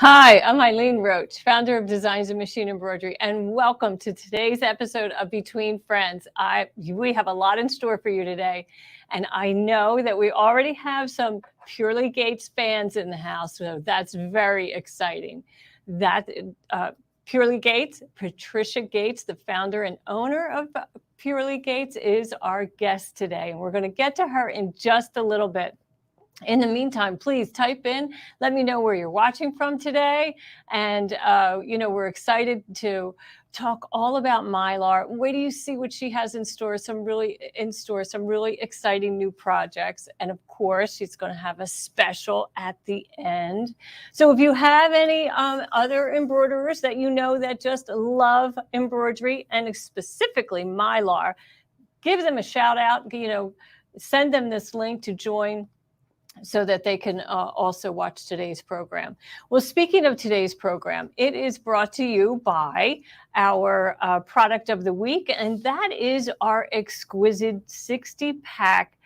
Hi, I'm Eileen Roche, founder of Designs and Machine Embroidery, and welcome to today's episode of Between Friends. We have a lot in store for you today, and I know that we already have some Purely Gates fans in the house, so that's very exciting. Purely Gates, Patricia Gates, the founder and owner of Purely Gates, is our guest today, and we're going to get to her in just a little bit. In the meantime, please type in, let me know where you're watching from today. And, we're excited to talk all about Mylar. Wait till you see what she has in store, some really exciting new projects. And of course, she's going to have a special at the end. So if you have any other embroiderers that you know that just love embroidery and specifically Mylar, give them a shout out, send them this link to join so that they can also watch today's program. Well, speaking of today's program, it is brought to you by our product of the week, and that is our exquisite 60-pack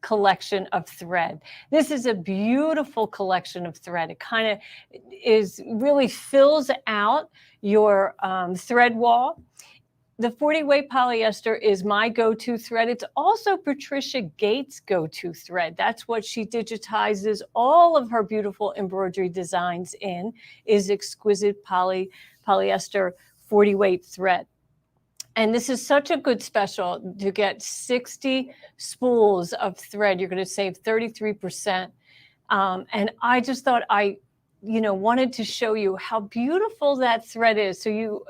collection of thread. This is a beautiful collection of thread. It kind of really fills out your thread wall. The 40-weight polyester is my go-to thread. It's also Patricia Gates' go-to thread. That's what she digitizes all of her beautiful embroidery designs in, is exquisite polyester 40-weight thread. And this is such a good special to get 60 spools of thread. You're going to save 33%. And I just thought I wanted to show you how beautiful that thread is. So you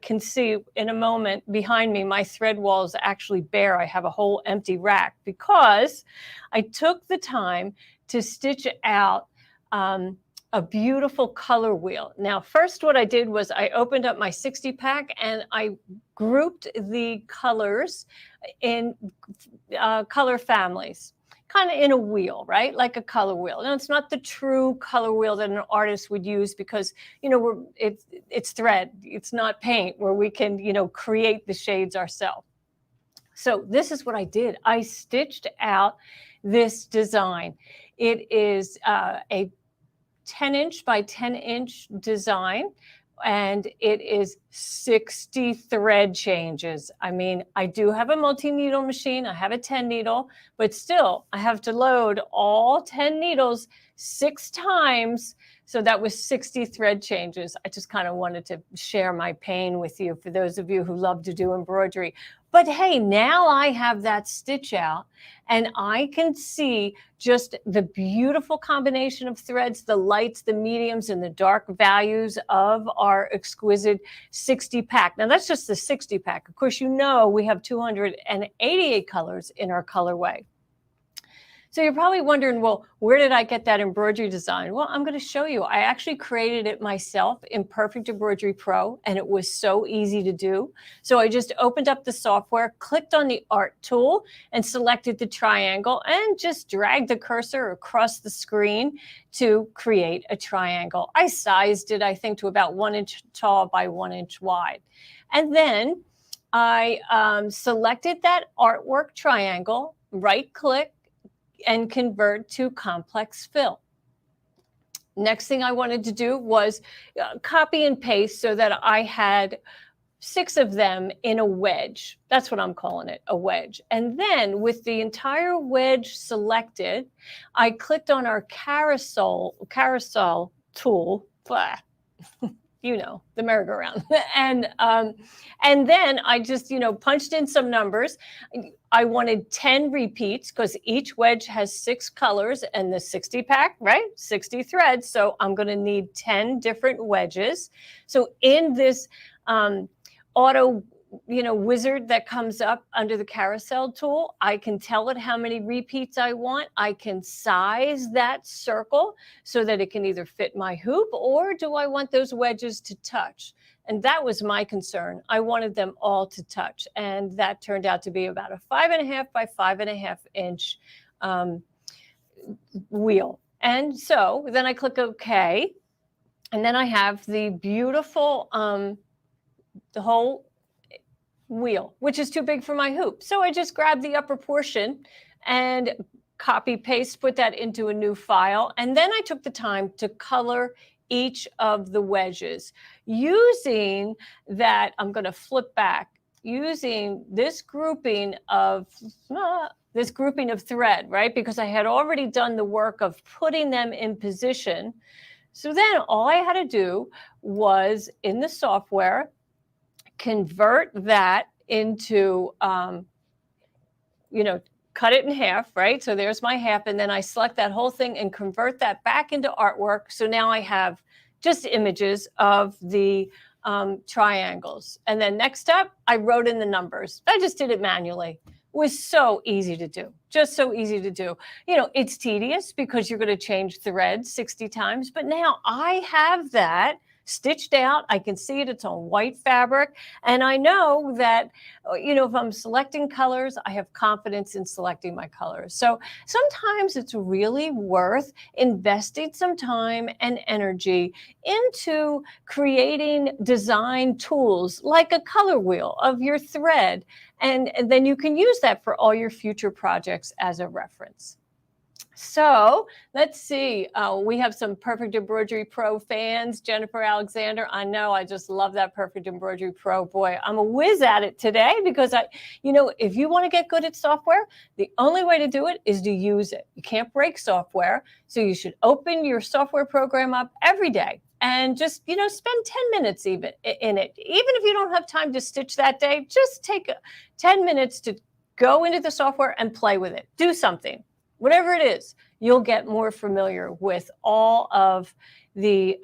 can see in a moment behind me, my thread wall is actually bare. I have a whole empty rack because I took the time to stitch out a beautiful color wheel. Now, first what I did was I opened up my 60-pack and I grouped the colors in color families. Kind of in a wheel, right? Like a color wheel. Now, it's not the true color wheel that an artist would use because, it's thread. It's not paint where we can, create the shades ourselves. So this is what I did. I stitched out this design. It is a 10-inch by 10-inch design. And it is 60 thread changes. I mean, I do have a multi-needle machine. I have a 10 needle, but still I have to load all 10 needles 6 times. So that was 60 thread changes. I just kind of wanted to share my pain with you for those of you who love to do embroidery. But hey, now I have that stitch out and I can see just the beautiful combination of threads, the lights, the mediums, and the dark values of our exquisite 60-pack. Now that's just the 60-pack. Of course, we have 288 colors in our colorway. So you're probably wondering, well, where did I get that embroidery design? Well, I'm going to show you. I actually created it myself in Perfect Embroidery Pro, and it was so easy to do. So I just opened up the software, clicked on the art tool, and selected the triangle, and just dragged the cursor across the screen to create a triangle. I sized it, I think, to about 1 inch tall by 1 inch wide. And then I selected that artwork triangle, right-click, and convert to complex fill. Next thing I wanted to do was copy and paste so that I had 6 of them in a wedge. That's what I'm calling it, a wedge. And then with the entire wedge selected, I clicked on our carousel tool. The merry-go-round. And then I just, punched in some numbers. I wanted 10 repeats because each wedge has 6 colors and the 60-pack, right? 60 threads. So I'm going to need 10 different wedges. So in this auto, wizard that comes up under the carousel tool, I can tell it how many repeats I want. I can size that circle so that it can either fit my hoop or do I want those wedges to touch? And that was my concern. I wanted them all to touch. And that turned out to be about a 5.5 by 5.5 inch wheel. And so then I click OK. And then I have the beautiful, the whole wheel, which is too big for my hoop. So I just grabbed the upper portion and copy paste, put that into a new file. And then I took the time to color each of the wedges using that. I'm going to flip back using this grouping of thread, right? Because I had already done the work of putting them in position. So then all I had to do was in the software, convert that into, cut it in half, right? So there's my half. And then I select that whole thing and convert that back into artwork. So now I have just images of the triangles. And then next step, I wrote in the numbers. I just did it manually. It was so easy to do, just so easy to do. It's tedious because you're going to change threads 60 times, but now I have that stitched out. I can see it. It's on white fabric. And I know that, if I'm selecting colors, I have confidence in selecting my colors. So sometimes it's really worth investing some time and energy into creating design tools like a color wheel of your thread. And then you can use that for all your future projects as a reference. So let's see. We have some Perfect Embroidery Pro fans. Jennifer Alexander, I know, I just love that Perfect Embroidery Pro. Boy, I'm a whiz at it today because if you want to get good at software, the only way to do it is to use it. You can't break software. So you should open your software program up every day and just, spend 10 minutes even in it. Even if you don't have time to stitch that day, just take 10 minutes to go into the software and play with it. Do something. Whatever it is, you'll get more familiar with all of the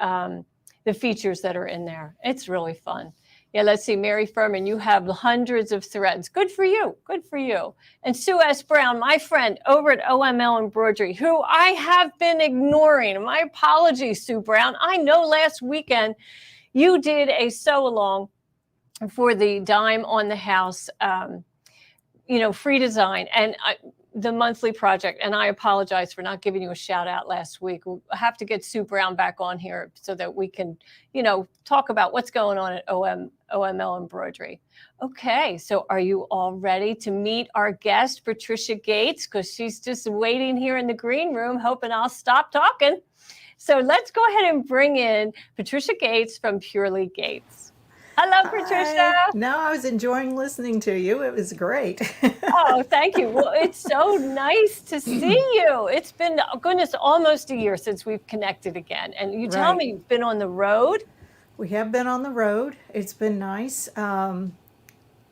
features that are in there. It's really fun. Yeah, let's see. Mary Furman, you have hundreds of threads. Good for you. Good for you. And Sue S. Brown, my friend over at OML Embroidery, who I have been ignoring. My apologies, Sue Brown. I know last weekend you did a sew-along for the Dime on the House, free design. And the monthly project, and I apologize for not giving you a shout out last week. We'll have to get Sue Brown back on here so that we can, talk about what's going on at OML Embroidery. Okay, so are you all ready to meet our guest, Patricia Gates? Because she's just waiting here in the green room, hoping I'll stop talking. So let's go ahead and bring in Patricia Gates from Purely Gates. Hello, Patricia. No, I was enjoying listening to you. It was great. Oh, thank you. Well, it's so nice to see you. It's been, goodness, almost a year since we've connected again. And you tell me you've been on the road? We have been on the road. It's been nice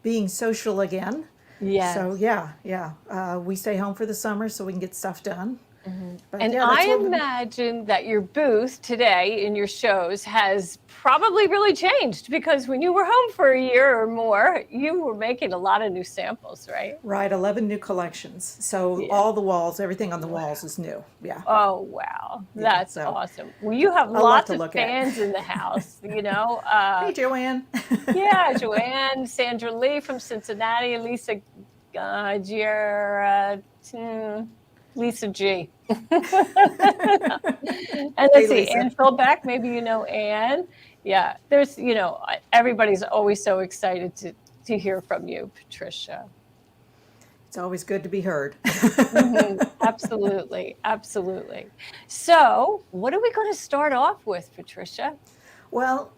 being social again. Yes. So, yeah. We stay home for the summer so we can get stuff done. Mm-hmm. And I imagine that your booth today in your shows has probably really changed because when you were home for a year or more, you were making a lot of new samples, right? Right, 11 new collections. So all the walls, everything on the walls is new. Yeah. Oh, wow. That's awesome. Well, you have lots of fans in the house, Hey, Joanne. Yeah, Joanne, Sandra Lee from Cincinnati, Lisa Lisa G. And let's see, Ann Philbeck, maybe you know Ann. Yeah, there's, everybody's always so excited to hear from you, Patricia. It's always good to be heard. Mm-hmm. Absolutely, absolutely. So what are we going to start off with, Patricia? Well,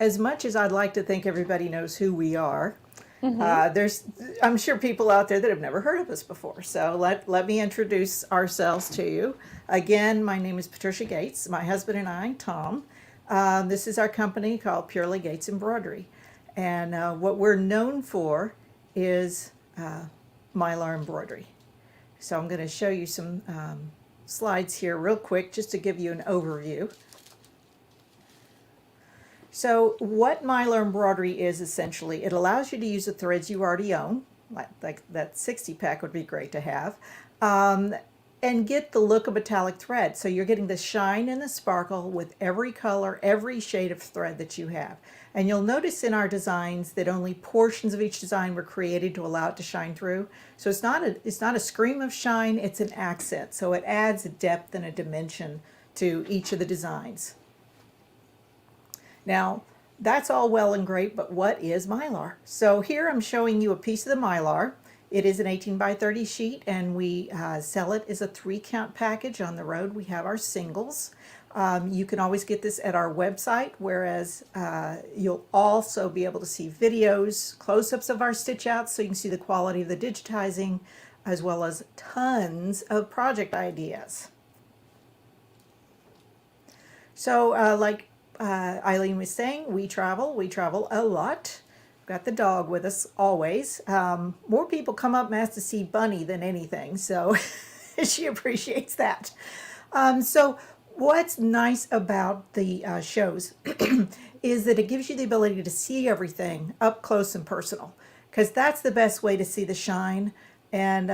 as much as I'd like to think everybody knows who we are, there's, I'm sure, people out there that have never heard of us before. So let me introduce ourselves to you. Again, my name is Patricia Gates. My husband and I, Tom. This is our company called Purely Gates Embroidery. And what we're known for is Mylar embroidery. So I'm going to show you some slides here real quick just to give you an overview. So what Mylar embroidery is essentially, it allows you to use the threads you already own, like that 60 pack would be great to have, and get the look of metallic thread. So you're getting the shine and the sparkle with every color, every shade of thread that you have. And you'll notice in our designs that only portions of each design were created to allow it to shine through. So it's not a scream of shine, it's an accent. So it adds a depth and a dimension to each of the designs. Now, that's all well and great, but what is Mylar? So here I'm showing you a piece of the Mylar. It is an 18 by 30 sheet, and we sell it as a 3-count package. On the road, we have our singles. You can always get this at our website, whereas you'll also be able to see videos, close-ups of our stitch outs, so you can see the quality of the digitizing, as well as tons of project ideas. So like Eileen was saying, we travel a lot. Got the dog with us always. More people come up and ask to see Bunny than anything, so she appreciates that. So what's nice about the shows is that it gives you the ability to see everything up close and personal, because that's the best way to see the shine. And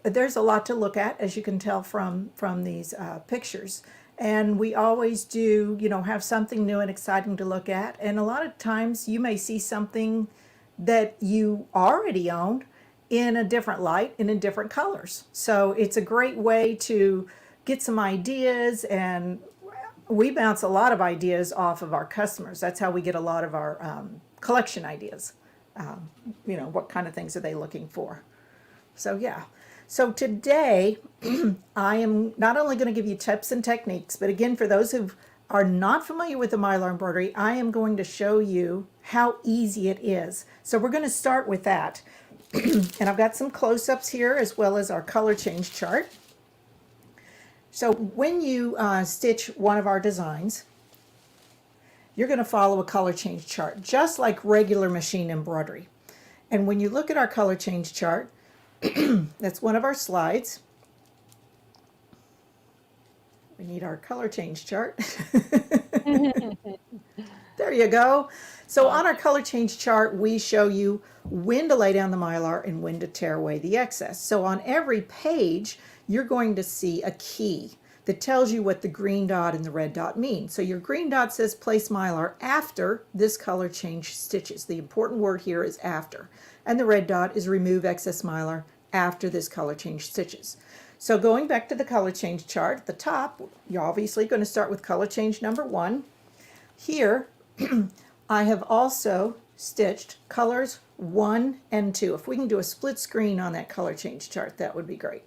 there's a lot to look at, as you can tell from these pictures. And we always do, you know, have something new and exciting to look at. And a lot of times you may see something that you already owned in a different light and in different colors. So it's a great way to get some ideas, and we bounce a lot of ideas off of our customers. That's how we get a lot of our collection ideas. You know, what kind of things are they looking for? So yeah. So today, I am not only going to give you tips and techniques, but again, for those who are not familiar with the Mylar embroidery, I am going to show you how easy it is. So we're going to start with that. And I've got some close-ups here, as well as our color change chart. So when you stitch one of our designs, you're going to follow a color change chart, just like regular machine embroidery. And when you look at our color change chart, that's one of our slides. We need our color change chart. There you go. So on our color change chart, we show you when to lay down the Mylar and when to tear away the excess. So on every page, you're going to see a key that tells you what the green dot and the red dot mean. So your green dot says place Mylar after this color change stitches. The important word here is after. And the red dot is remove excess Mylar after this color change stitches. So going back to the color change chart at the top, you're obviously going to start with color change number 1. Here, I have also stitched colors 1 and 2. If we can do a split screen on that color change chart, that would be great.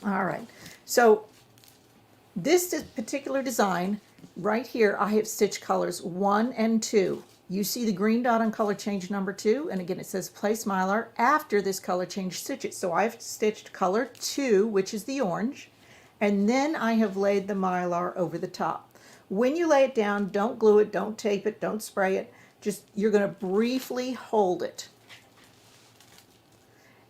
All right, so this particular design right here, I have stitched colors 1 and 2. You see the green dot on color change number 2, and again it says place Mylar after this color change stitches. So I've stitched color 2, which is the orange, and then I have laid the Mylar over the top. When you lay it down, don't glue it, don't tape it, don't spray it. Just, you're going to briefly hold it.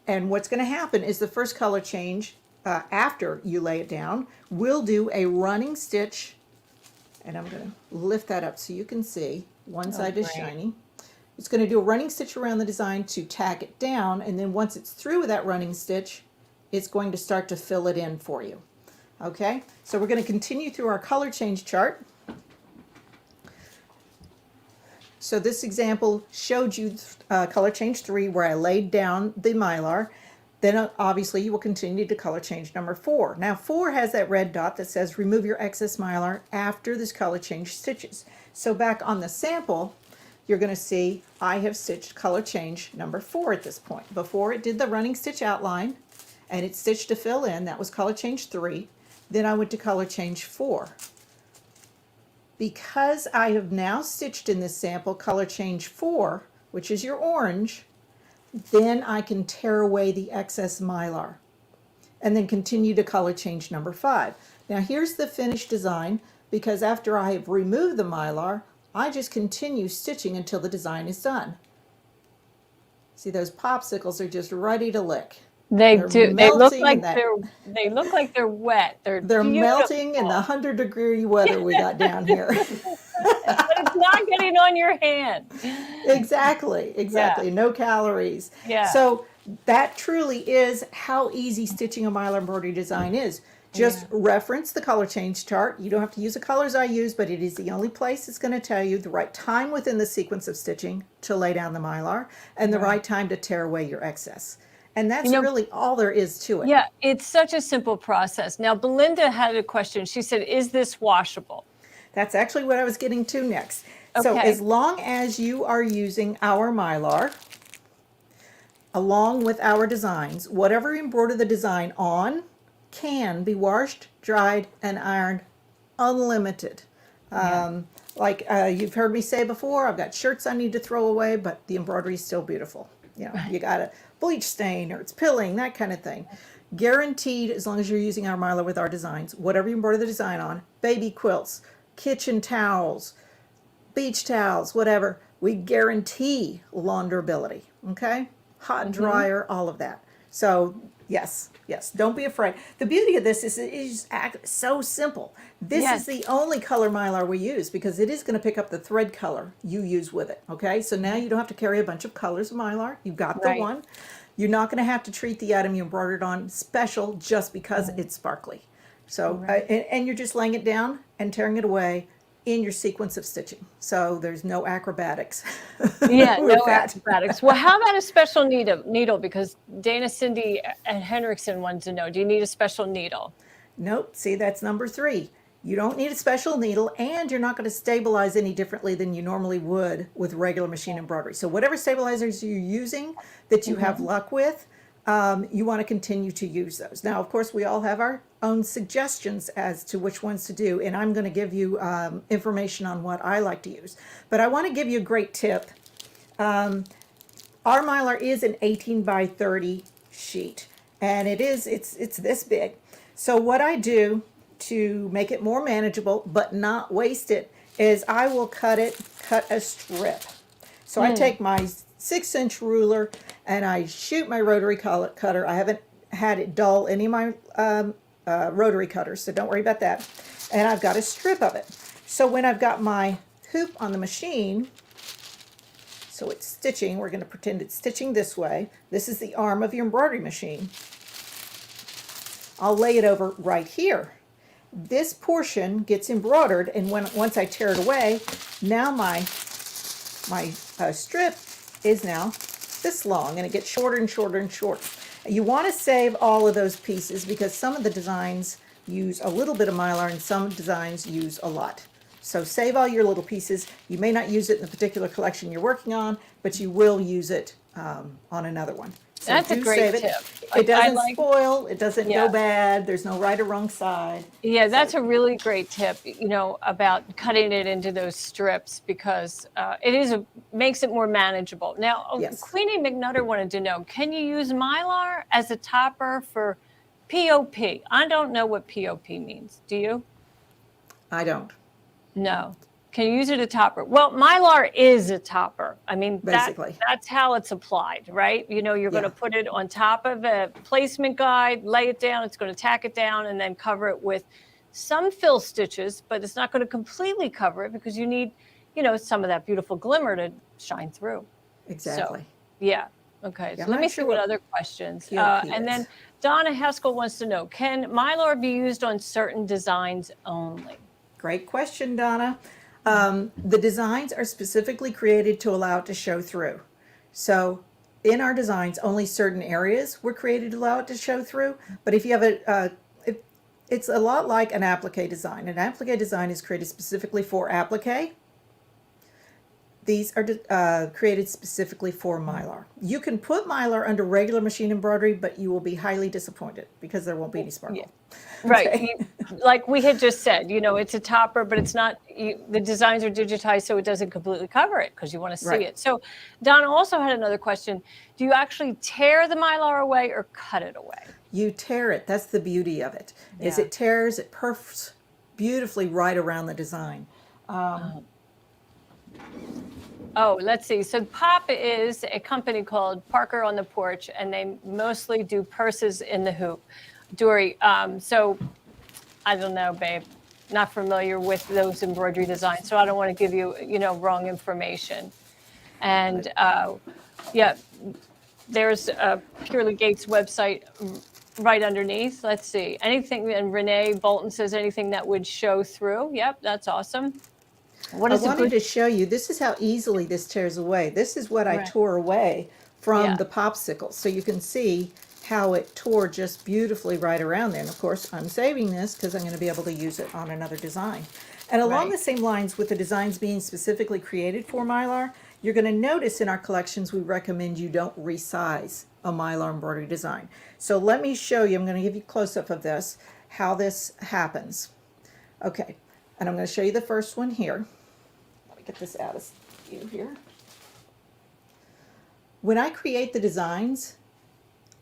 And what's going to happen is the first color change after you lay it down, we'll do a running stitch, and I'm going to lift that up so you can see. One side is shiny. It's going to do a running stitch around the design to tack it down, and then once it's through with that running stitch, it's going to start to fill it in for you. Okay, so we're going to continue through our color change chart. So this example showed you color change 3, where I laid down the Mylar. Then obviously you will continue to color change number 4. Now 4 has that red dot that says remove your excess Mylar after this color change stitches. So back on the sample, you're going to see I have stitched color change number 4 at this point. Before it did the running stitch outline and it stitched to fill in, that was color change 3. Then I went to color change 4. Because I have now stitched in this sample color change 4, which is your orange, then I can tear away the excess Mylar and then continue to color change number 5. Now here's the finished design, because after I have removed the Mylar, I just continue stitching until the design is done. See, those popsicles are just ready to lick. They're do. They look like that, they look like they're wet. They're melting in the 100-degree weather we got down here. But it's not getting on your hand. Exactly. Yeah. No calories. Yeah. So that truly is how easy stitching a Mylar embroidery design is. Just reference the color change chart. You don't have to use the colors I use, but it is the only place it's going to tell you the right time within the sequence of stitching to lay down the Mylar and the right time to tear away your excess. And that's really all there is to it. Yeah, it's such a simple process. Now, Belinda had a question. She said, is this washable? That's actually what I was getting to next. Okay. So as long as you are using our Mylar, along with our designs, whatever you embroider the design on, can be washed, dried, and ironed unlimited. Like you've heard me say before, I've got shirts I need to throw away, but the embroidery is still beautiful. You know, you got a bleach stain or it's pilling, that kind of thing. Guaranteed, as long as you're using our Mylar with our designs, whatever you embroider the design on, baby quilts, kitchen towels, beach towels, whatever, we guarantee launderability, okay? Hot dryer, all of that. So yes, don't be afraid. The beauty of this is it is so simple. This is the only color Mylar we use because it is going to pick up the thread color you use with it, okay? So now you don't have to carry a bunch of colors of Mylar. You've got the one. You're not going to have to treat the item you embroidered on special just because it's sparkly. So, and you're just laying it down and tearing it away in your sequence of stitching. So there's no acrobatics. Yeah, no acrobatics. Well, how about a special needle? Because Dana, Cindy, and Henriksen wanted to know, do you need a special needle? Nope. See, that's number 3. You don't need a special needle, and you're not going to stabilize any differently than you normally would with regular machine embroidery. So whatever stabilizers you're using that you have luck with, you want to continue to use those. Now, of course, we all have our own suggestions as to which ones to do, and I'm going to give you information on what I like to use. But I want to give you a great tip. Our Mylar is an 18 by 30 sheet, and it's this big. So what I do to make it more manageable but not waste it is I will cut a strip. So I take my 6-inch ruler and I shoot my rotary cutter. I haven't had it dull any of my rotary cutters, so don't worry about that. And I've got a strip of it. So when I've got my hoop on the machine, so it's stitching, we're going to pretend it's stitching this way. This is the arm of your embroidery machine. I'll lay it over right here. This portion gets embroidered, and once I tear it away, now my strip is now this long, and it gets shorter and shorter and shorter. You want to save all of those pieces because some of the designs use a little bit of Mylar and some designs use a lot. So save all your little pieces. You may not use it in the particular collection you're working on, but you will use it on another one. So that's a great tip. It doesn't spoil. It doesn't go bad. There's no right or wrong side. Yeah, that's a really great tip, you know, about cutting it into those strips because makes it more manageable. Now, Queenie McNutter wanted to know, can you use Mylar as a topper for POP? I don't know what POP means. Do you? I don't. No. Can you use it as a topper? Well, Mylar is a topper. I mean, basically, that's how it's applied, right? You know, you're going to put it on top of a placement guide, lay it down, it's going to tack it down, and then cover it with some fill stitches, but it's not going to completely cover it because you need, you know, some of that beautiful glimmer to shine through. Exactly. So, yeah. Okay. So let me see what other questions. And then Donna Haskell wants to know, can Mylar be used on certain designs only? Great question, Donna. The designs are specifically created to allow it to show through. So in our designs, only certain areas were created to allow it to show through. But if you have it's a lot like an applique design. An applique design is created specifically for applique. These are created specifically for Mylar. You can put Mylar under regular machine embroidery, but you will be highly disappointed because there won't be any sparkle. Yeah. Right. Like we had just said, you know, it's a topper, but it's not, the designs are digitized, so it doesn't completely cover it because you want to see it. So Donna also had another question. Do you actually tear the Mylar away or cut it away? You tear it. That's the beauty of it, is it tears, it perfs beautifully right around the design. Oh, let's see. So Pop is a company called Parker on the Porch, and they mostly do purses in the hoop. Dory, so I don't know, babe. Not familiar with those embroidery designs, so I don't want to give you, you know, wrong information. And yeah, there's Purely Gates website right underneath. Let's see. Anything, and Renee Bolton says anything that would show through. Yep, that's awesome. What is I wanted to show you, this is how easily this tears away. This is what I tore away from the popsicle. So you can see how it tore just beautifully right around there. And of course, I'm saving this because I'm going to be able to use it on another design. And along the same lines with the designs being specifically created for Mylar, You're going to notice in our collections, we recommend you don't resize a Mylar embroidery design. So let me show you, I'm going to give you a close-up of this, how this happens. Okay, and I'm going to show you the first one here. Let me get this out of view here. When I create the designs,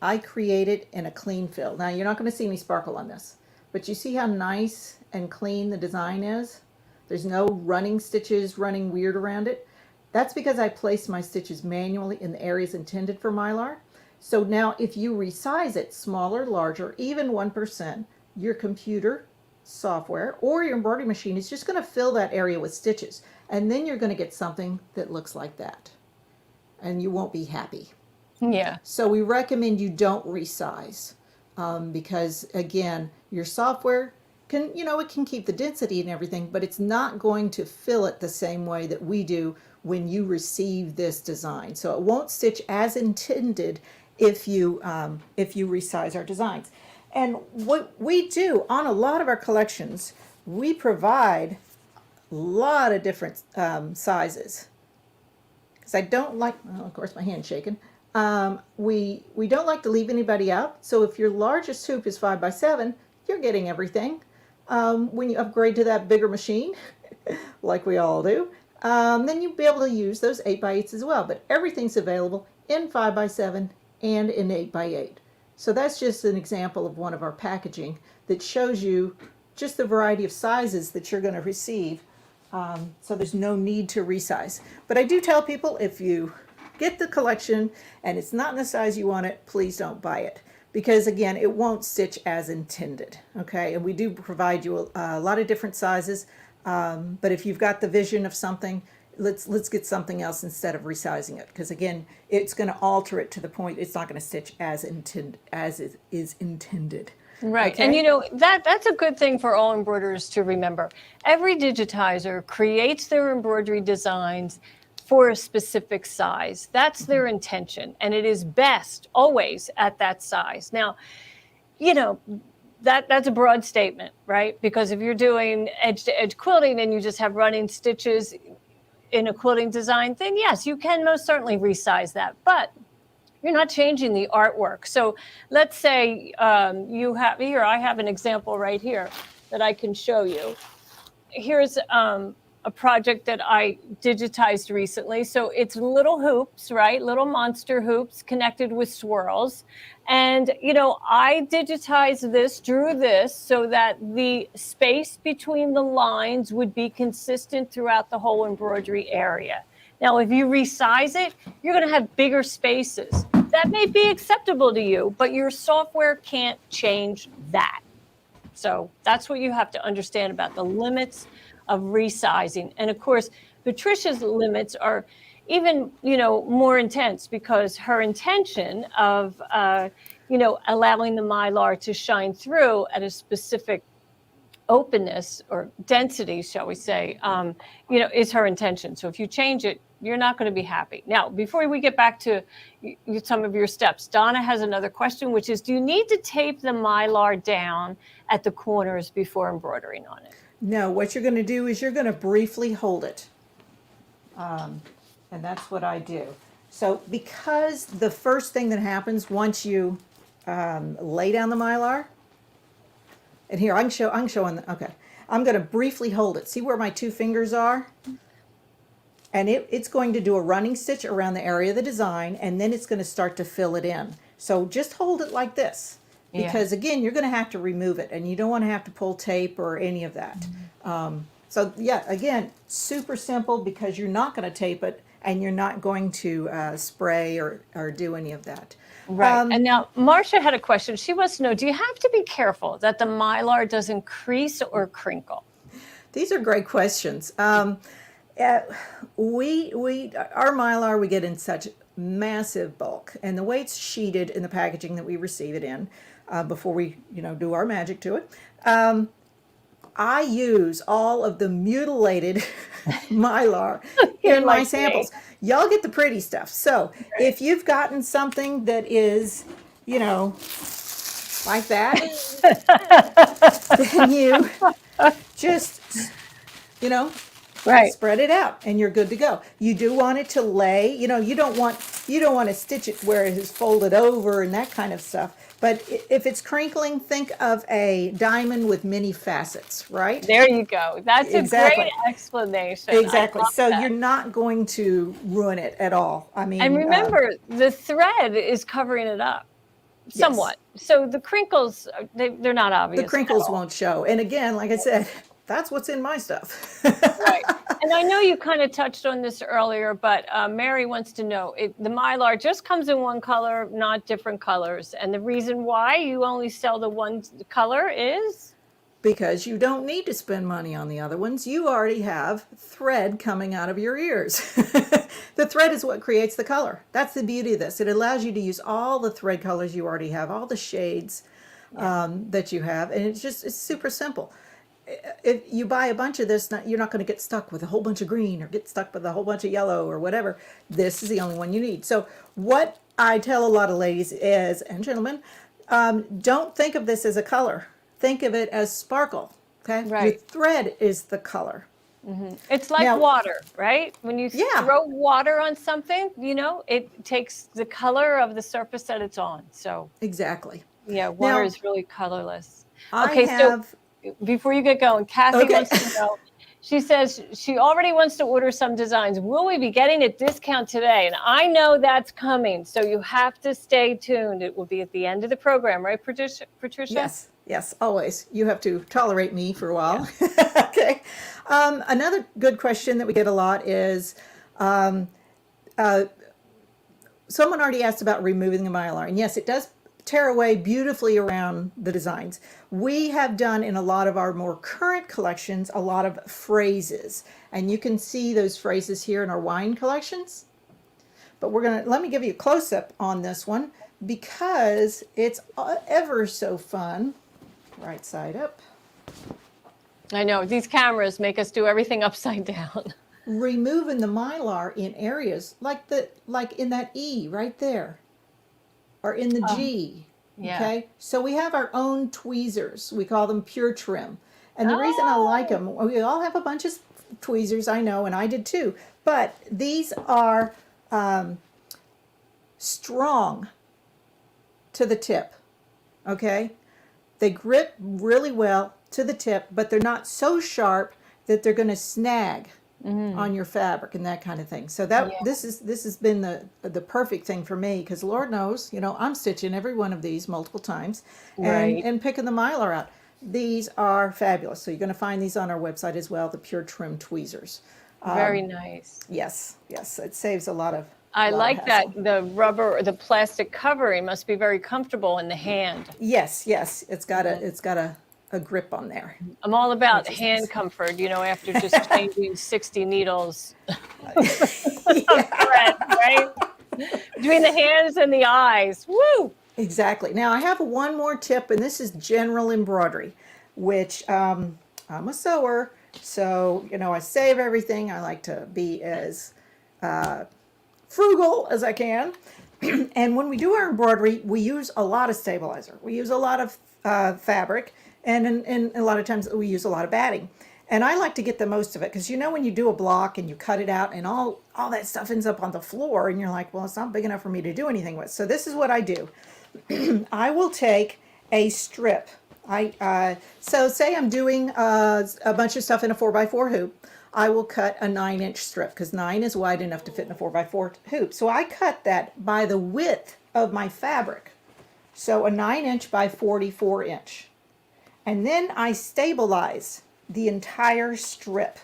I create it in a clean fill. Now you're not going to see any sparkle on this, but you see how nice and clean the design is? There's no running stitches running weird around it. That's because I place my stitches manually in the areas intended for Mylar. So now if you resize it smaller, larger, even 1%, your computer software or your embroidery machine is just going to fill that area with stitches. And then you're going to get something that looks like that. And you won't be happy. Yeah. So we recommend you don't resize because, again, your software can, it can keep the density and everything, but it's not going to fill it the same way that we do when you receive this design. So it won't stitch as intended if you resize our designs. And what we do on a lot of our collections, we provide a lot of different sizes. Because I don't like, well, of course my hand's shaking. We don't like to leave anybody out. So if your largest hoop is 5x7, you're getting everything. When you upgrade to that bigger machine, like we all do, then you'll be able to use those 8x8s as well. But everything's available in 5x7 and in 8x8. So that's just an example of one of our packaging that shows you just the variety of sizes that you're going to receive. So there's no need to resize. But I do tell people, if you get the collection and it's not in the size you want it, please don't buy it. Because again, it won't stitch as intended, okay? And we do provide you a lot of different sizes, but if you've got the vision of something, let's get something else instead of resizing it. Because again, it's going to alter it to the point it's not going to stitch as it is intended. Right. Okay? And that's a good thing for all embroiderers to remember. Every digitizer creates their embroidery designs for a specific size. That's their intention, and it is best always at that size. Now, that's a broad statement, right? Because if you're doing edge-to-edge quilting and you just have running stitches in a quilting design, then yes, you can most certainly resize that, but you're not changing the artwork. So let's say you have here, I have an example right here that I can show you. Here's a project that I digitized recently. So it's little hoops, right? Little monster hoops connected with swirls. And, I digitized this, drew this so that the space between the lines would be consistent throughout the whole embroidery area. Now, if you resize it, you're going to have bigger spaces. That may be acceptable to you, but your software can't change that. So that's what you have to understand about the limits of resizing. And of course, Patricia's limits are even, more intense because her intention of, allowing the Mylar to shine through at a specific openness or density, shall we say, is her intention. So if you change it, you're not going to be happy. Now, before we get back to some of your steps, Donna has another question, which is, do you need to tape the Mylar down at the corners before embroidering on it? No, what you're going to do is you're going to briefly hold it. And that's what I do. So because the first thing that happens once you lay down the Mylar, and here I'm showing, okay, I'm going to briefly hold it. See where my two fingers are? And it's going to do a running stitch around the area of the design, and then it's going to start to fill it in. So just hold it like this. Because again, you're going to have to remove it, and you don't want to have to pull tape or any of that. So yeah, again, super simple because you're not going to tape it, and you're not going to spray or do any of that. Right. And now Marcia had a question. She wants to know, do you have to be careful that the Mylar doesn't crease or crinkle? These are great questions. Our Mylar we get in such massive bulk, and the way it's sheeted in the packaging that we receive it in, before we do our magic to it, I use all of the mutilated Mylar in my samples. Y'all get the pretty stuff. So if you've gotten something that is, like that, then you just, Right. Spread it out and you're good to go. You do want it to lay, you don't want to stitch it where it is folded over and that kind of stuff. But if it's crinkling, think of a diamond with many facets, right? There you go. That's a great Exactly. explanation. I Exactly. love So that. you're not going to ruin it at all. I And mean, remember, the thread is covering it up somewhat. So the crinkles, they're not the obvious at crinkles all. won't show. And again, like I said, that's what's in my stuff. Right. And I know you kind of touched on this earlier, but Mary wants to know, the Mylar just comes in one color, not different colors. And the reason why you only sell the one color is? Because you don't need to spend money on the other ones. You already have thread coming out of your ears. The thread is what creates the color. That's the beauty of this. It allows you to use all the thread colors you already have, all the shades that you have, and it's super simple. If you buy a bunch of this, you're not going to get stuck with a whole bunch of green or get stuck with a whole bunch of yellow or whatever. This is the only one you need. So what I tell a lot of ladies is, and gentlemen, don't think of this as a color. Think of it as sparkle. Okay, your Right. thread is the color. It's like Now, water, right? When you yeah, throw water on something, it takes the color of the surface that it's on. So exactly. yeah, water Now, is really colorless. I Okay, so have, before you get going, Kathy okay. wants to know, she says she already wants to order some designs. Will we be getting a discount today? And I know that's coming, so you have to stay tuned. It will be at the end of the program, right, Patricia? Yes, always. You have to tolerate me for a Yeah. while. Okay. Another good question that we get a lot is, someone already asked about removing the Mylar. And yes, it does tear away beautifully around the designs. We have done in a lot of our more current collections a lot of phrases. And you can see those phrases here in our wine collections. But let me give you a close-up on this one because it's ever so fun. Right side up. I know these cameras make us do everything upside down. Removing the Mylar in areas like in that E right there, or in the G. Yeah. Okay, so we have our own tweezers. We call them pure trim, and the reason I like them, we all have a bunch of tweezers, I know, and I did too. But these are strong to the tip. Okay, they grip really well to the tip, but they're not so sharp that they're going to snag on your fabric and that kind of thing. So this has been the perfect thing for me because Lord knows, I'm stitching every one of these multiple times and picking the Mylar out. These are fabulous. So you're going to find these on our website as well, the Pure Trim tweezers. Very nice. Yes, it saves a lot of I like that hassle. the rubber or the plastic covering must be very comfortable in the hand. Yes, it's got a grip on there. I'm all about Which is hand nice. comfort, after just changing 60 needles of thread, right? Between the hands and the eyes. Woo! Exactly. Now I have one more tip, and this is general embroidery, which I'm a sewer, so I save everything. I like to be as frugal as I can. And when we do our embroidery, we use a lot of stabilizer. We use a lot of fabric, and a lot of times we use a lot of batting. And I like to get the most of it because when you do a block and you cut it out and all that stuff ends up on the floor and you're like, well, it's not big enough for me to do anything with. So this is what I do. I will take a strip. So say I'm doing a bunch of stuff in a 4x4 hoop. I will cut a 9-inch strip because 9 is wide enough to fit in a 4x4 hoop. So I cut that by the width of my fabric. So a 9-inch by 44-inch. And then I stabilize the entire strip.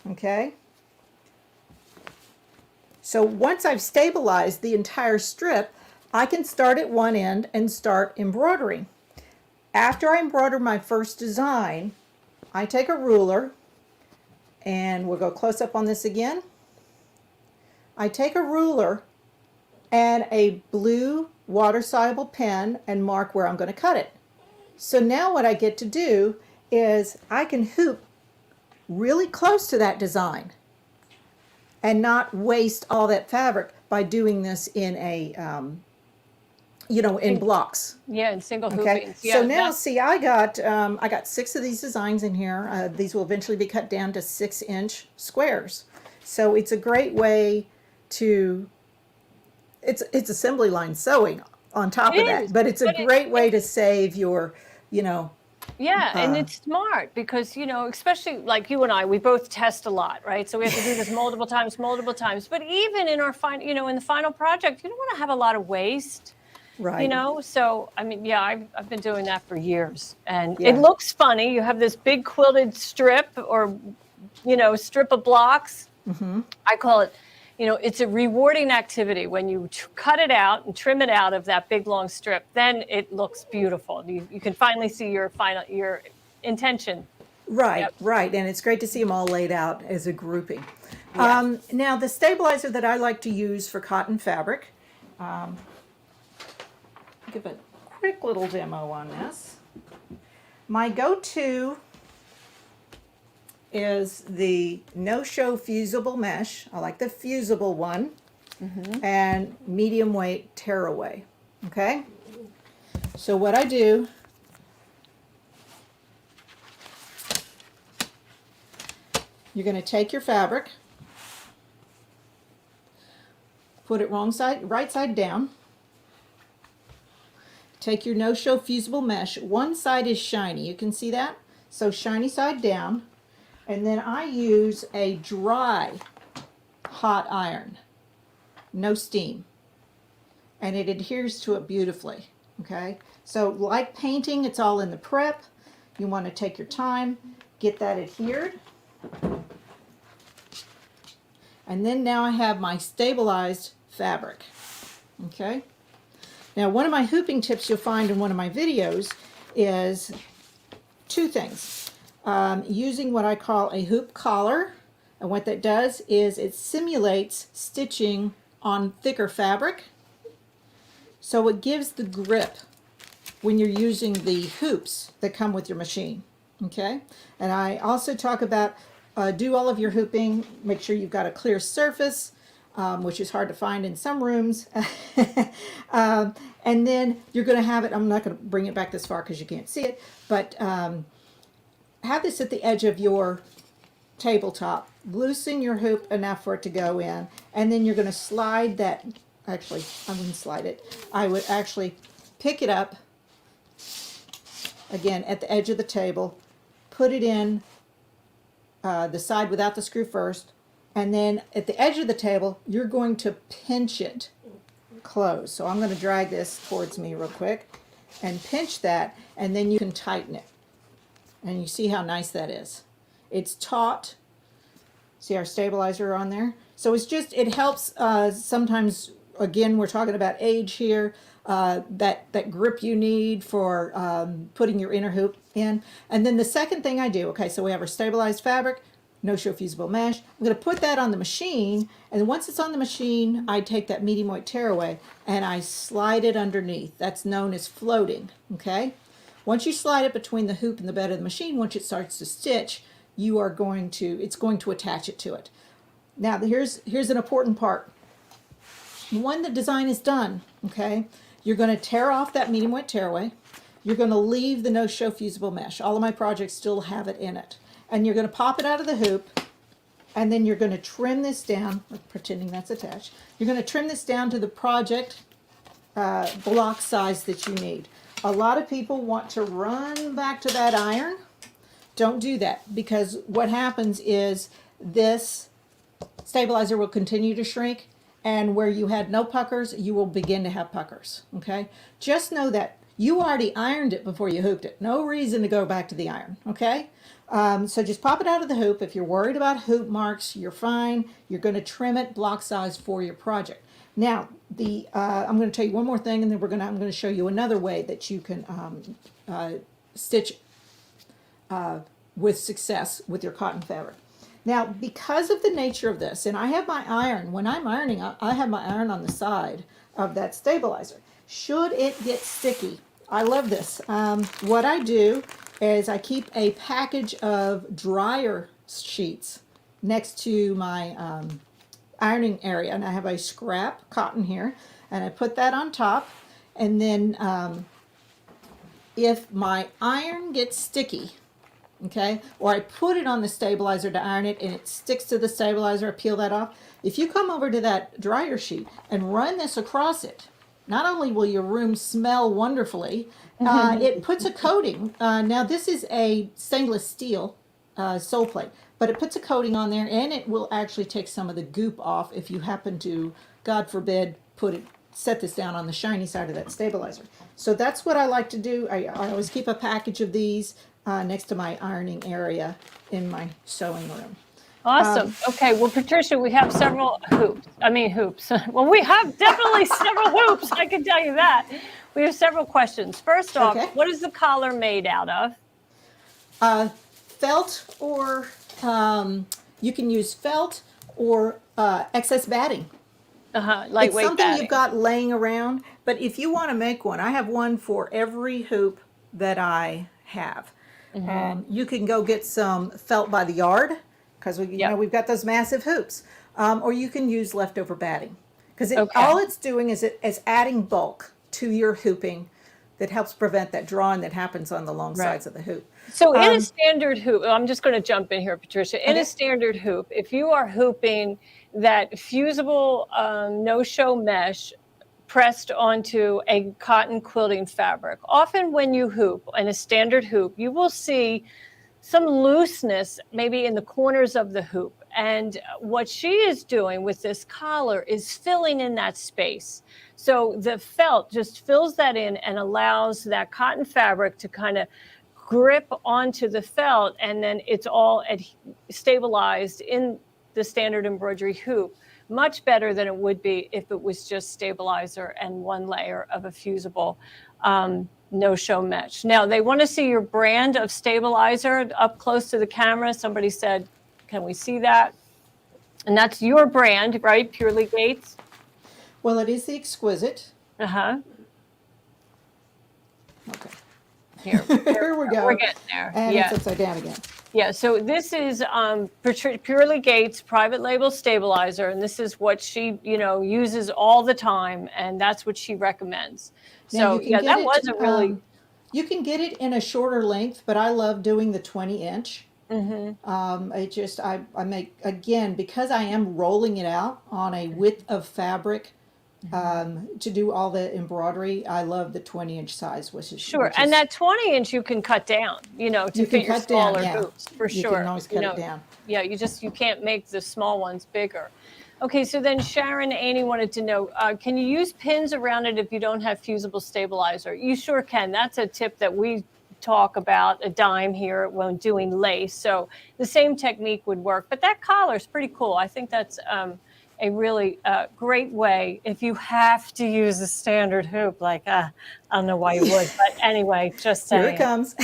Okay? So once I've stabilized the entire strip, I can start at one end and start embroidering. After I embroider my first design, I take a ruler, and we'll go close up on this again. I take a ruler and a blue water-soluble pen and mark where I'm going to cut it. So now what I get to do is I can hoop really close to that design and not waste all that fabric by doing this in a in blocks. Yeah, and single Okay, hoopings. so Yeah, now see, I got 6 of these designs in here. These will eventually be cut down to 6-inch squares. So it's a great way to, it's assembly line sewing on top it of is. that, but it's a But great way to save your, you know, yeah, and it's smart because, especially like you and I, we both test a lot, right? So we have to do this multiple times, multiple times. But even in our final, in the final project, you don't want to have a lot of waste. right. So I mean, yeah, I've been doing that for years, and it Yeah. looks funny. You have this big quilted strip, or strip of blocks. I call it, it's a rewarding activity when you cut it out and trim it out of that big long strip. Then it looks beautiful. You can finally see your intention. Right, Yep. right. And it's great to see them all laid out as a grouping. Yes. Now, the stabilizer that I like to use for cotton fabric, give a quick little demo on this. My go-to is the no-show fusible mesh. I like the fusible one, and medium weight tearaway. Okay? So what I do, you're going to take your fabric, put it right side down. Take your no-show fusible mesh. One side is shiny. You can see that? So shiny side down. And then I use a dry hot iron. No steam. And it adheres to it beautifully. Okay? So like painting, it's all in the prep. You want to take your time, get that adhered. And then now I have my stabilized fabric. Okay? Now, one of my hooping tips you'll find in one of my videos is 2 things. Using what I call a hoop collar, and what that does is it simulates stitching on thicker fabric, so it gives the grip when you're using the hoops that come with your machine. Okay? And I also talk about do all of your hooping, make sure you've got a clear surface, which is hard to find in some rooms. And then you're going to have it, I'm not going to bring it back this far because you can't see it, but have this at the edge of your tabletop. Loosen your hoop enough for it to go in, and then you're going to slide that, actually, I wouldn't slide it. I would actually pick it up, again, at the edge of the table, put it in the side without the screw first, and then at the edge of the table, you're going to pinch it close. So I'm going to drag this towards me real quick and pinch that, and then you can tighten it. And you see how nice that is. It's taut. See our stabilizer on there? So it's just, it helps sometimes, again, we're talking about age here, that grip you need for putting your inner hoop in. And then the second thing I do, okay, so we have our stabilized fabric, no-show fusible mesh. I'm going to put that on the machine, and once it's on the machine, I take that medium weight tearaway and I slide it underneath. That's known as floating, okay? Once you slide it between the hoop and the bed of the machine, once it starts to stitch, it's going to attach it to it. Now, here's an important part. When the design is done, okay, you're going to tear off that medium weight tearaway. You're going to leave the no-show fusible mesh. All of my projects still have it in it. And you're going to pop it out of the hoop, and then you're going to trim this down, pretending that's attached. You're going to trim this down to the project block size that you need. A lot of people want to run back to that iron. Don't do that, because what happens is this stabilizer will continue to shrink, and where you had no puckers, you will begin to have puckers, okay? Just know that you already ironed it before you hooped it. No reason to go back to the iron, okay? So just pop it out of the hoop. If you're worried about hoop marks, you're fine. You're going to trim it block size for your project. Now, I'm going to tell you one more thing, and then I'm going to show you another way that you can stitch with success with your cotton fabric. Now, because of the nature of this, and I have my iron, when I'm ironing, I have my iron on the side of that stabilizer. Should it get sticky, I love this. What I do is I keep a package of dryer sheets next to my ironing area, and I have a scrap cotton here, and I put that on top, And then if my iron gets sticky, okay, or I put it on the stabilizer to iron it and it sticks to the stabilizer, I peel that off. If you come over to that dryer sheet and run this across it, not only will your room smell wonderfully, it puts a coating. Now this is a stainless steel sole plate, but it puts a coating on there and it will actually take some of the goop off if you happen to, God forbid, set this down on the shiny side of that stabilizer. So that's what I like to do. I always keep a package of these next to my ironing area in my sewing room. Awesome. Okay. Well, Patricia, we have several hoops. Well, we have definitely several hoops. I can tell you that. We have several questions. First off, Okay. what is the collar made out of? Felt, or you can use felt or excess batting. Lightweight It's something batting. you've got laying around, but if you want to make one, I have one for every hoop that I have. You can go get some felt by the yard, because we've got those massive hoops, or you can use leftover batting, because all it's doing is adding bulk to your hooping that helps prevent that drawing that happens on the long sides of the hoop. So in a standard hoop, I'm just going to jump in here, Patricia. In Okay. a standard hoop, if you are hooping that fusible no-show mesh pressed onto a cotton quilting fabric, often when you hoop in a standard hoop, you will see some looseness maybe in the corners of the hoop. And what she is doing with this collar is filling in that space. So the felt just fills that in and allows that cotton fabric to kind of grip onto the felt, and then it's all stabilized in the standard embroidery hoop, much better than it would be if it was just stabilizer and one layer of a fusible no-show mesh. Now, they want to see your brand of stabilizer up close to the camera. Somebody said, can we see that? And that's your brand, right? Purely Gates? Well, it is the Exquisite. Uh-huh. Okay. Here we go. We're getting there. And it's upside down again. Yeah, so this is Purely Gates private label stabilizer, and this is what she, uses all the time, and that's what she recommends. Now, So that was a really. You can get it in a shorter length, but I love doing the 20-inch. I make, again, because I am rolling it out on a width of fabric to do all the embroidery, I love the 20-inch size, which is Sure, and that 20-inch you can cut down, to fit your smaller hoops, for sure. You can always cut it down. Yeah, you can't make the small ones bigger. Okay, so then Sharon Annie wanted to know, can you use pins around it if you don't have fusible stabilizer? You sure can. That's a tip that we talk about a dime here when doing lace. So the same technique would work, but that collar is pretty cool. I think that's a really great way if you have to use a standard hoop. Like, I don't know why you would, but anyway, just saying. Here it comes.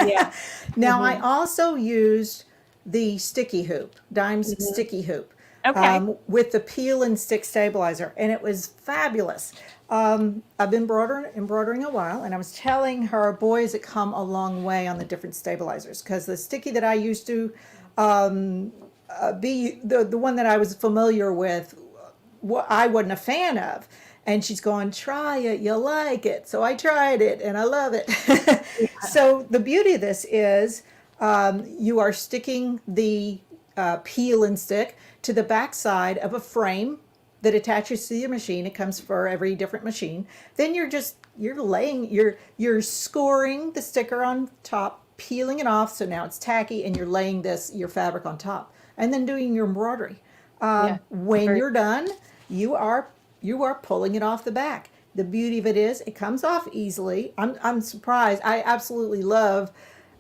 Yeah. Now, I also used the sticky hoop, Dime's sticky hoop. Okay. With the peel and stick stabilizer, and it was fabulous. I've been embroidering a while, and I was telling her, boy, has it come a long way on the different stabilizers, because the sticky that I used to be the one that I was familiar with, I wasn't a fan of. And she's going, try it, you'll like it. So I tried it, and I love it. So the beauty of this is you are sticking the peel and stick to the back side of a frame that attaches to your machine. It comes for every different machine. Then you're scoring the sticker on top, peeling it off, so now it's tacky, and you're laying your fabric on top, and then doing your embroidery. When you're done, you are pulling it off the back. The beauty of it is it comes off easily. I'm surprised. I absolutely love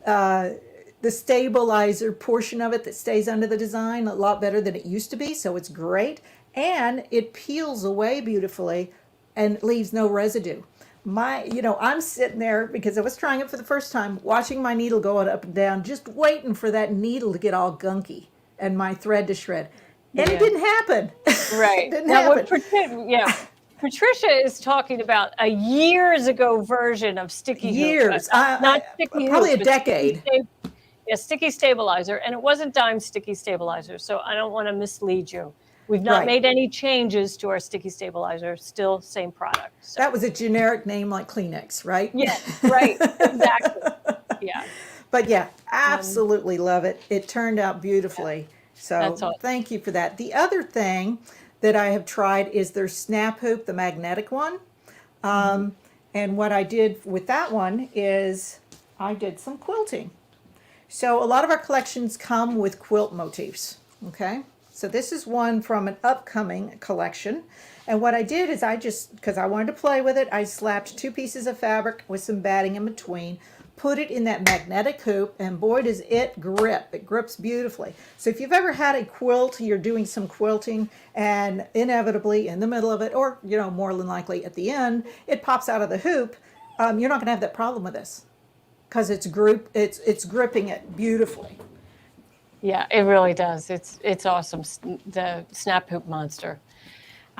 the stabilizer portion of it that stays under the design, a lot better than it used to be, so it's great. And it peels away beautifully and leaves no residue. I'm sitting there, because I was trying it for the first time, watching my needle go up and down, just waiting for that needle to get all gunky and my thread to shred. And it didn't happen. Right. It didn't happen. Patricia is talking about a years ago version of sticky Years. hoop. Not sticky probably hoop, a decade. Sticky stabilizer, and it wasn't Dime sticky stabilizer, so I don't want to mislead you. We've not Right. made any changes to our sticky stabilizer, still same product. So, That was a generic name like Kleenex, right? yes, right, exactly. Yeah. But yeah, Um, absolutely love it. It turned out yeah, beautifully. So that's all. thank you for that. The other thing that I have tried is their snap hoop, the magnetic one. Mhm. And what I did with that one is I did some quilting. So a lot of our collections come with quilt motifs, okay? So this is one from an upcoming collection. And what I did is I just, because I wanted to play with it, I slapped 2 pieces of fabric with some batting in between, put it in that magnetic hoop, and boy does it grip. It grips beautifully. So if you've ever had a quilt, you're doing some quilting, and inevitably in the middle of it, or more than likely at the end, it pops out of the hoop, you're not gonna have that problem with this because it's gripping it beautifully. Yeah, it really does. It's awesome. The snap hoop monster.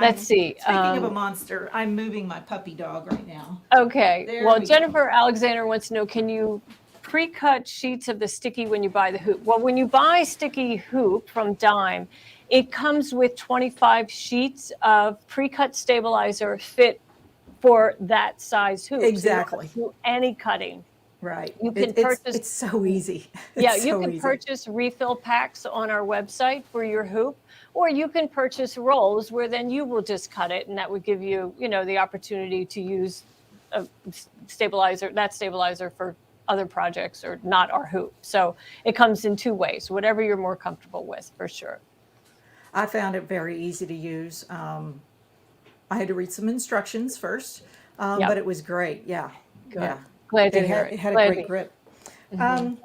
Let's see. Speaking of a monster, I'm moving my puppy dog right now. Okay. There Well, we go. Jennifer Alexander wants to know, can you pre-cut sheets of the sticky when you buy the hoop? Well, when you buy sticky hoop from Dime, it comes with 25 sheets of pre-cut stabilizer fit for that size hoop. So you don't have Exactly. to do any cutting. Right. You can It's purchase, it's so easy. yeah, It's you so can easy. purchase refill packs on our website for your hoop, or you can purchase rolls where then you will just cut it, and that would give you, the opportunity to use a stabilizer for other projects or not our hoop. So it comes in 2 ways, whatever you're more comfortable with, for sure. I found it very easy to use. I had to read some instructions first, but Yep. it was great. Yeah, Good. yeah. Glad to It hear had it. it had a Glad great to. grip. Mhm.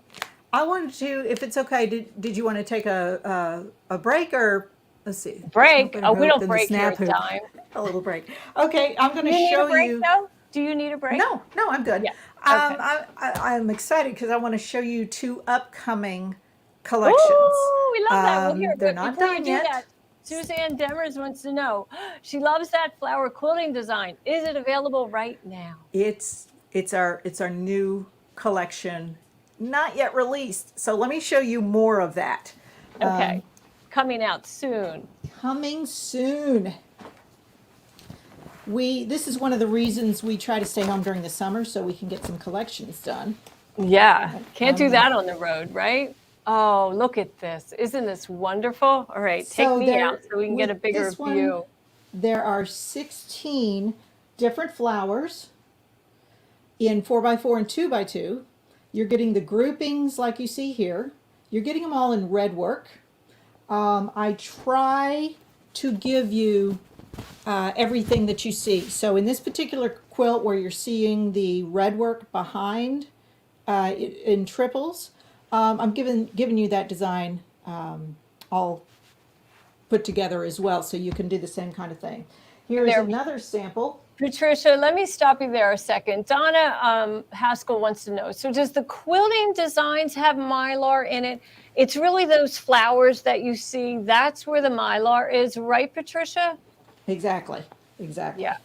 I wanted to, if it's okay, did you want to take a break or let's see? There's no Break. better Oh, we hope don't than the break here snap at hoop. Dime. A little break. Okay, I'm going Do to you need a show break you. though? Do you need a break? No, no, I'm good. Yeah. Okay. I'm excited because I want to show you 2 upcoming collections. Ooh, we love that. Well, here, They're but not before you done do yet. that, Suzanne Demers wants to know, she loves that flower quilting design. Is it available right now? It's our new collection, not yet released. So let me show you more of that. Okay. Coming out soon. Coming soon. This is one of the reasons we try to stay home during the summer so we can get some collections done. Yeah. Can't do that on the road, right? Oh, look at this. Isn't this wonderful? All right. Take So me out there, so we can get a with bigger this one, view. there are 16 different flowers in 4x4 and 2x2. You're getting the groupings like you see here. You're getting them all in red work. I try to give you everything that you see. So in this particular quilt where you're seeing the red work behind in triples, I'm giving you that design all put together as well, so you can do the same kind of thing. Here is There, another sample. Patricia, let me stop you there a second. Donna Haskell wants to know, so does the quilting designs have Mylar in it? It's really those flowers that you see. That's where the Mylar is, right, Patricia? Exactly, exactly. Yeah.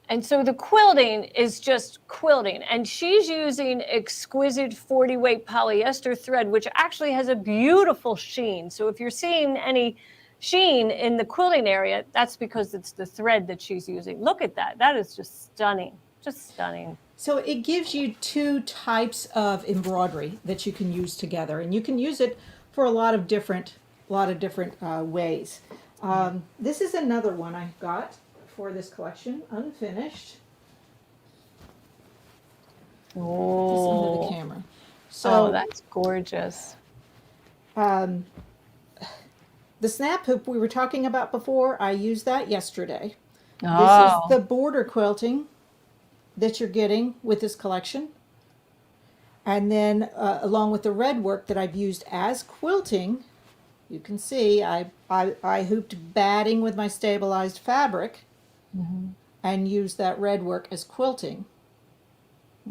And so the quilting is just quilting. And she's using exquisite 40 weight polyester thread, which actually has a beautiful sheen. So if you're seeing any sheen in the quilting area, that's because it's the thread that she's using. Look at that. That is just stunning. Just stunning. So it gives you 2 types of embroidery that you can use together, and you can use it for a lot of different ways. This is another one I got for this collection, unfinished. Just under the Oh, camera. So that's gorgeous. the snap hoop we were talking about before, I used that yesterday. This is Oh, the border quilting that you're getting with this collection. And then along with the red work that I've used as quilting, you can see I hooped batting with my stabilized fabric and used that red work as quilting.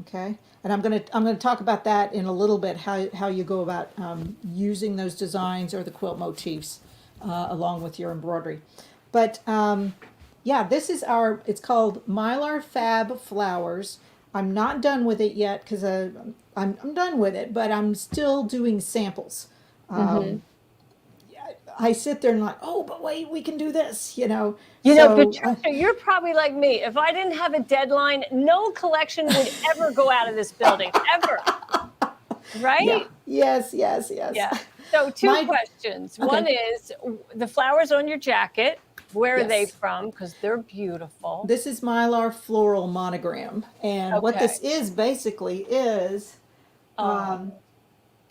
Okay, and I'm gonna talk about that in a little bit, how you go about using those designs or the quilt motifs along with your embroidery. But yeah, this is it's called Mylar Fab Flowers. I'm not done with it yet because I'm done with it, but I'm still doing samples. I sit there and like, oh, but wait, we can do this, you know. You know, So Patricia, you're probably like me. If I didn't have a deadline, no collection would ever go out of this building, ever. yeah, Right? yes, yes, yes. Yeah. So two My questions. okay, One is the flowers on your jacket. Where are they yes. from? Because they're beautiful. This is Mylar floral monogram, and what Okay. this is basically is Oh,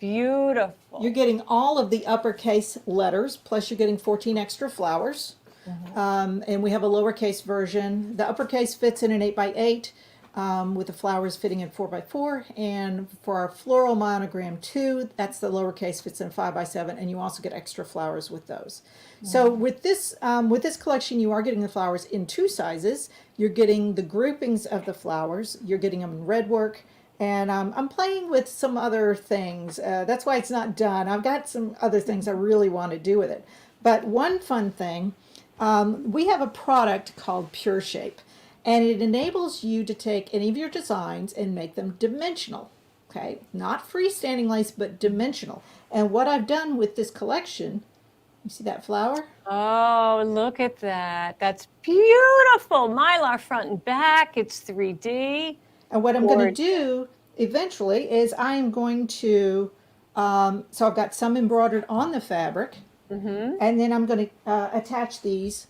you're beautiful. getting all of the uppercase letters, plus you're getting 14 extra flowers. Mhm. And we have a lowercase version. The uppercase fits in an 8x8, with the flowers fitting in 4x4. And for our floral monogram 2, that's the lowercase fits in 5x7, and you also get extra flowers with those. So with this collection, you are getting the flowers in 2 sizes. You're getting the groupings of the flowers. You're getting them in red work. And I'm playing with some other things. That's why it's not done. I've got some other things I really want to do with it. But one fun thing, we have a product called Pure Shape, and it enables you to take any of your designs and make them dimensional. Okay, not freestanding lace, but dimensional. And what I've done with this collection, you see that flower? Oh, look at that. That's beautiful. Mylar front and back. It's 3D. And what I'm going to Gorgeous. do eventually is I am going to, so I've got some embroidered on the fabric, Mm-hmm. and then I'm going to attach these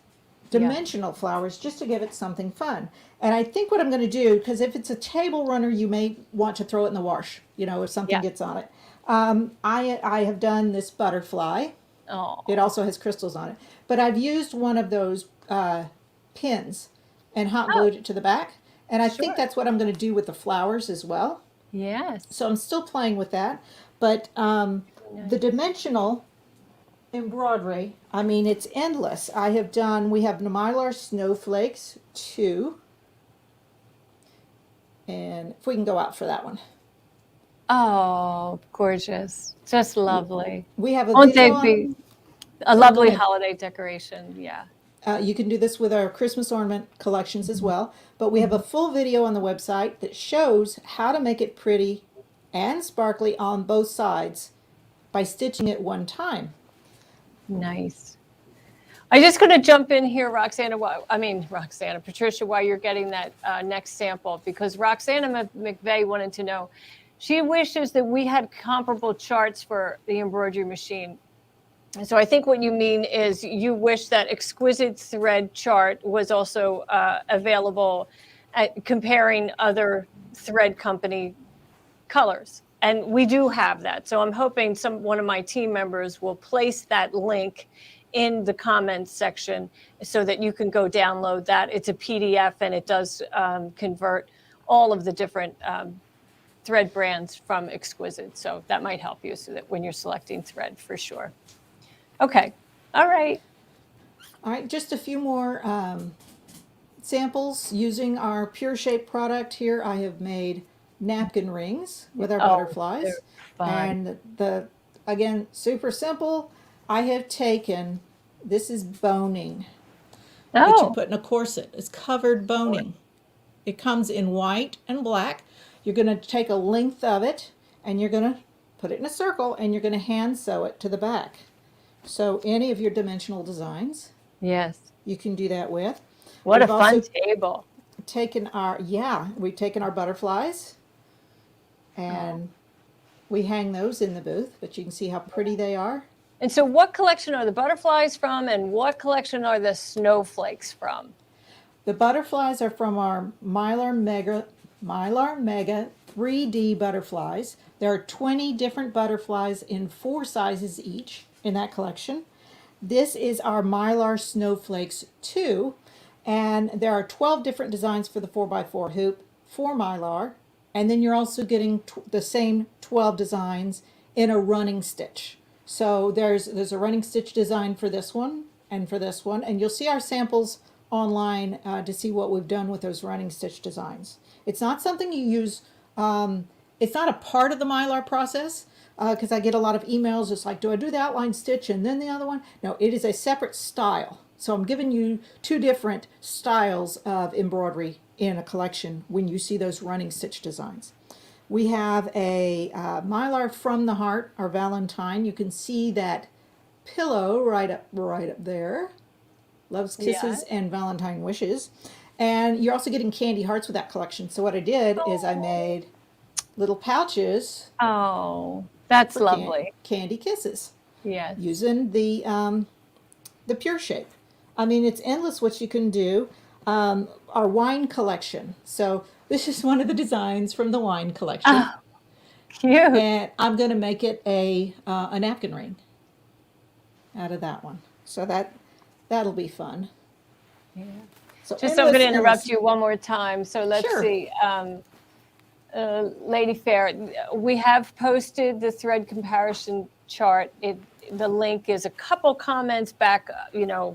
Yeah. dimensional flowers just to give it something fun. And I think what I'm going to do, because if it's a table runner, you may want to throw it in the wash, you know, if something Yeah. gets on it. I have done this butterfly. Oh, It also has crystals on it. But I've used one of those pins and hot oh, glued it to the back. And I think sure. that's what I'm going to do with the flowers as well. Yes. So I'm still playing with that. But the dimensional embroidery, I mean, it's endless. We have the Mylar snowflakes 2. And if we can go out for that one. Oh, gorgeous. Just lovely. We have a Won't they video on, be a oh, go lovely ahead. holiday decoration? Yeah. You can do this with our Christmas ornament collections as well. But we have a full video on the website that shows how to make it pretty and sparkly on both sides by stitching it one time. Nice. I'm just going to jump in here, Patricia, while you're getting that next sample, because Roxana McVeigh wanted to know, she wishes that we had comparable charts for the embroidery machine. So I think what you mean is you wish that exquisite thread chart was also available at comparing other thread company colors. And we do have that. So I'm hoping one of my team members will place that link in the comments section so that you can go download that. It's a PDF, and it does convert all of the different thread brands from exquisite. So that might help you so that when you're selecting thread, for sure. Okay. All right. All right, just a few more samples using our Pure Shape product here. I have made napkin rings with our butterflies. They're fun. And again, super simple. I have taken, this is boning that you put in a corset. It's covered boning. It comes in white and black. You're going to take a length of it and you're going to put it in a circle and you're going to hand sew it to the back. So any of your dimensional designs, Yes. you can do that with. What a We've fun also table. we've taken our butterflies and we hang those in the booth, but you can see how pretty they are. And so what collection are the butterflies from, and what collection are the snowflakes from? The butterflies are from our Mylar Mega 3D butterflies. There are 20 different butterflies in 4 sizes each in that collection. This is our Mylar Snowflakes 2, and there are 12 different designs for the 4x4 hoop for Mylar, and then you're also getting the same 12 designs in a running stitch. So there's a running stitch design for this one and for this one, and you'll see our samples online to see what we've done with those running stitch designs. It's not something you use, it's not a part of the Mylar process, because I get a lot of emails. It's like, do I do the outline stitch and then the other one? No, it is a separate style. So I'm giving you 2 different styles of embroidery in a collection when you see those running stitch designs. We have a Mylar from the Heart, our Valentine. You can see that pillow right up there. Love's Kisses and Valentine Wishes. And you're also getting candy hearts with that collection. So what I did is I made little pouches Oh, that's for lovely. candy kisses Yes. using the Pure Shape. I mean, it's endless what you can do. Our wine collection. So this is one of the designs from the wine collection. Oh, cute. And I'm going to make it a napkin ring out of that one. So that'll be fun. Yeah. So Just I'm going to interrupt endless. you one more time. So let's Sure. see. Lady Fair, we have posted the thread comparison chart. The link is a couple comments back,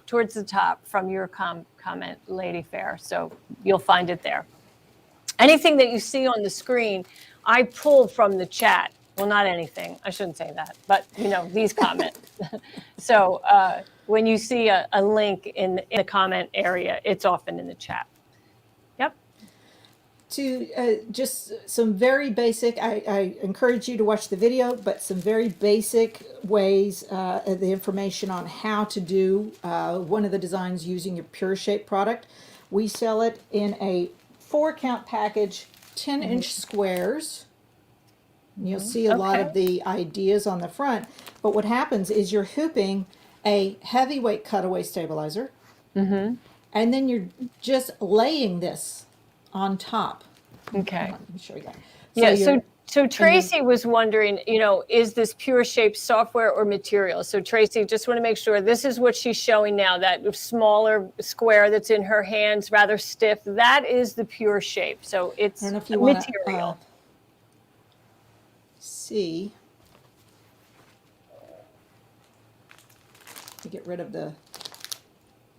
towards the top from your comment, Lady Fair. So you'll find it there. Anything that you see on the screen, I pull from the chat. Well, not anything. I shouldn't say that, but these comments. So when you see a link in the comment area, it's often in the chat. Yep. To just some very basic, I encourage you to watch the video, but some very basic ways, the information on how to do one of the designs using your Pure Shape product. We sell it in a 4-count package, 10-inch squares. You'll see a lot of the ideas on the front, but what happens is you're hooping a heavyweight cutaway stabilizer, and then you're just laying this on top. Okay. Let me show you that. Yeah. So Tracy was wondering, is this Pure Shape software or material? So Tracy, just want to make sure this is what she's showing now. That smaller square that's in her hands, rather stiff. That is the Pure Shape. So it's I don't know if you material. want to see to get rid of the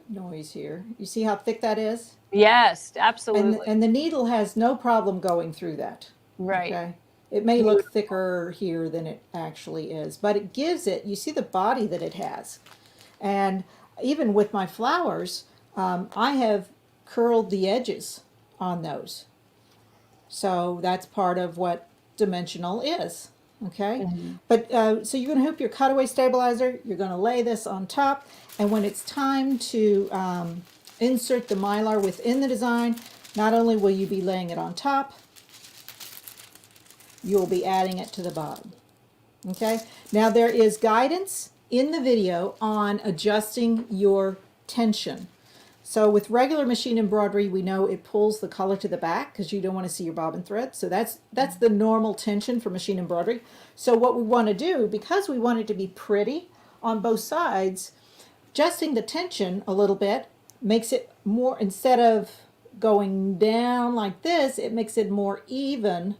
noise here. You see how thick that is? Yes, absolutely. And the needle has no problem going through that. Right. Okay. It may look thicker here than it actually is, but it gives it, you see the body that it has. And even with my flowers, I have curled the edges on those. So that's part of what dimensional is. Okay. But so you're going to hoop your cutaway stabilizer, you're going to lay this on top, and when it's time to insert the Mylar within the design, not only will you be laying it on top, you'll be adding it to the bottom. Okay. Now there is guidance in the video on adjusting your tension. So with regular machine embroidery, we know it pulls the color to the back because you don't want to see your bobbin thread. So that's the normal tension for machine embroidery. So what we want to do, because we want it to be pretty on both sides, adjusting the tension a little bit makes it more, instead of going down like this, it makes it more even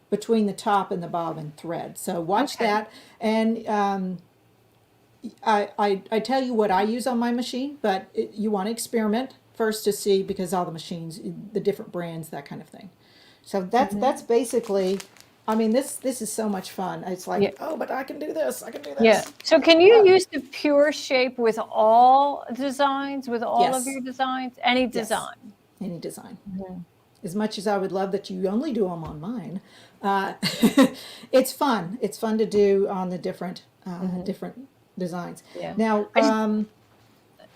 between the top and the bobbin thread. So watch that. And I tell you what I use on my machine, but you want to experiment first to see, because all the machines, the different brands, that kind of thing. So that's basically, I mean, this is so much fun. It's like, oh, but I can do this, I can do this. Yeah. So can you use the Pure Shape with all designs, with all of Yes. your designs? Any design? Any design. As much as I would love that you only do them on mine, it's fun. It's fun to do on the different designs. Yeah. Now,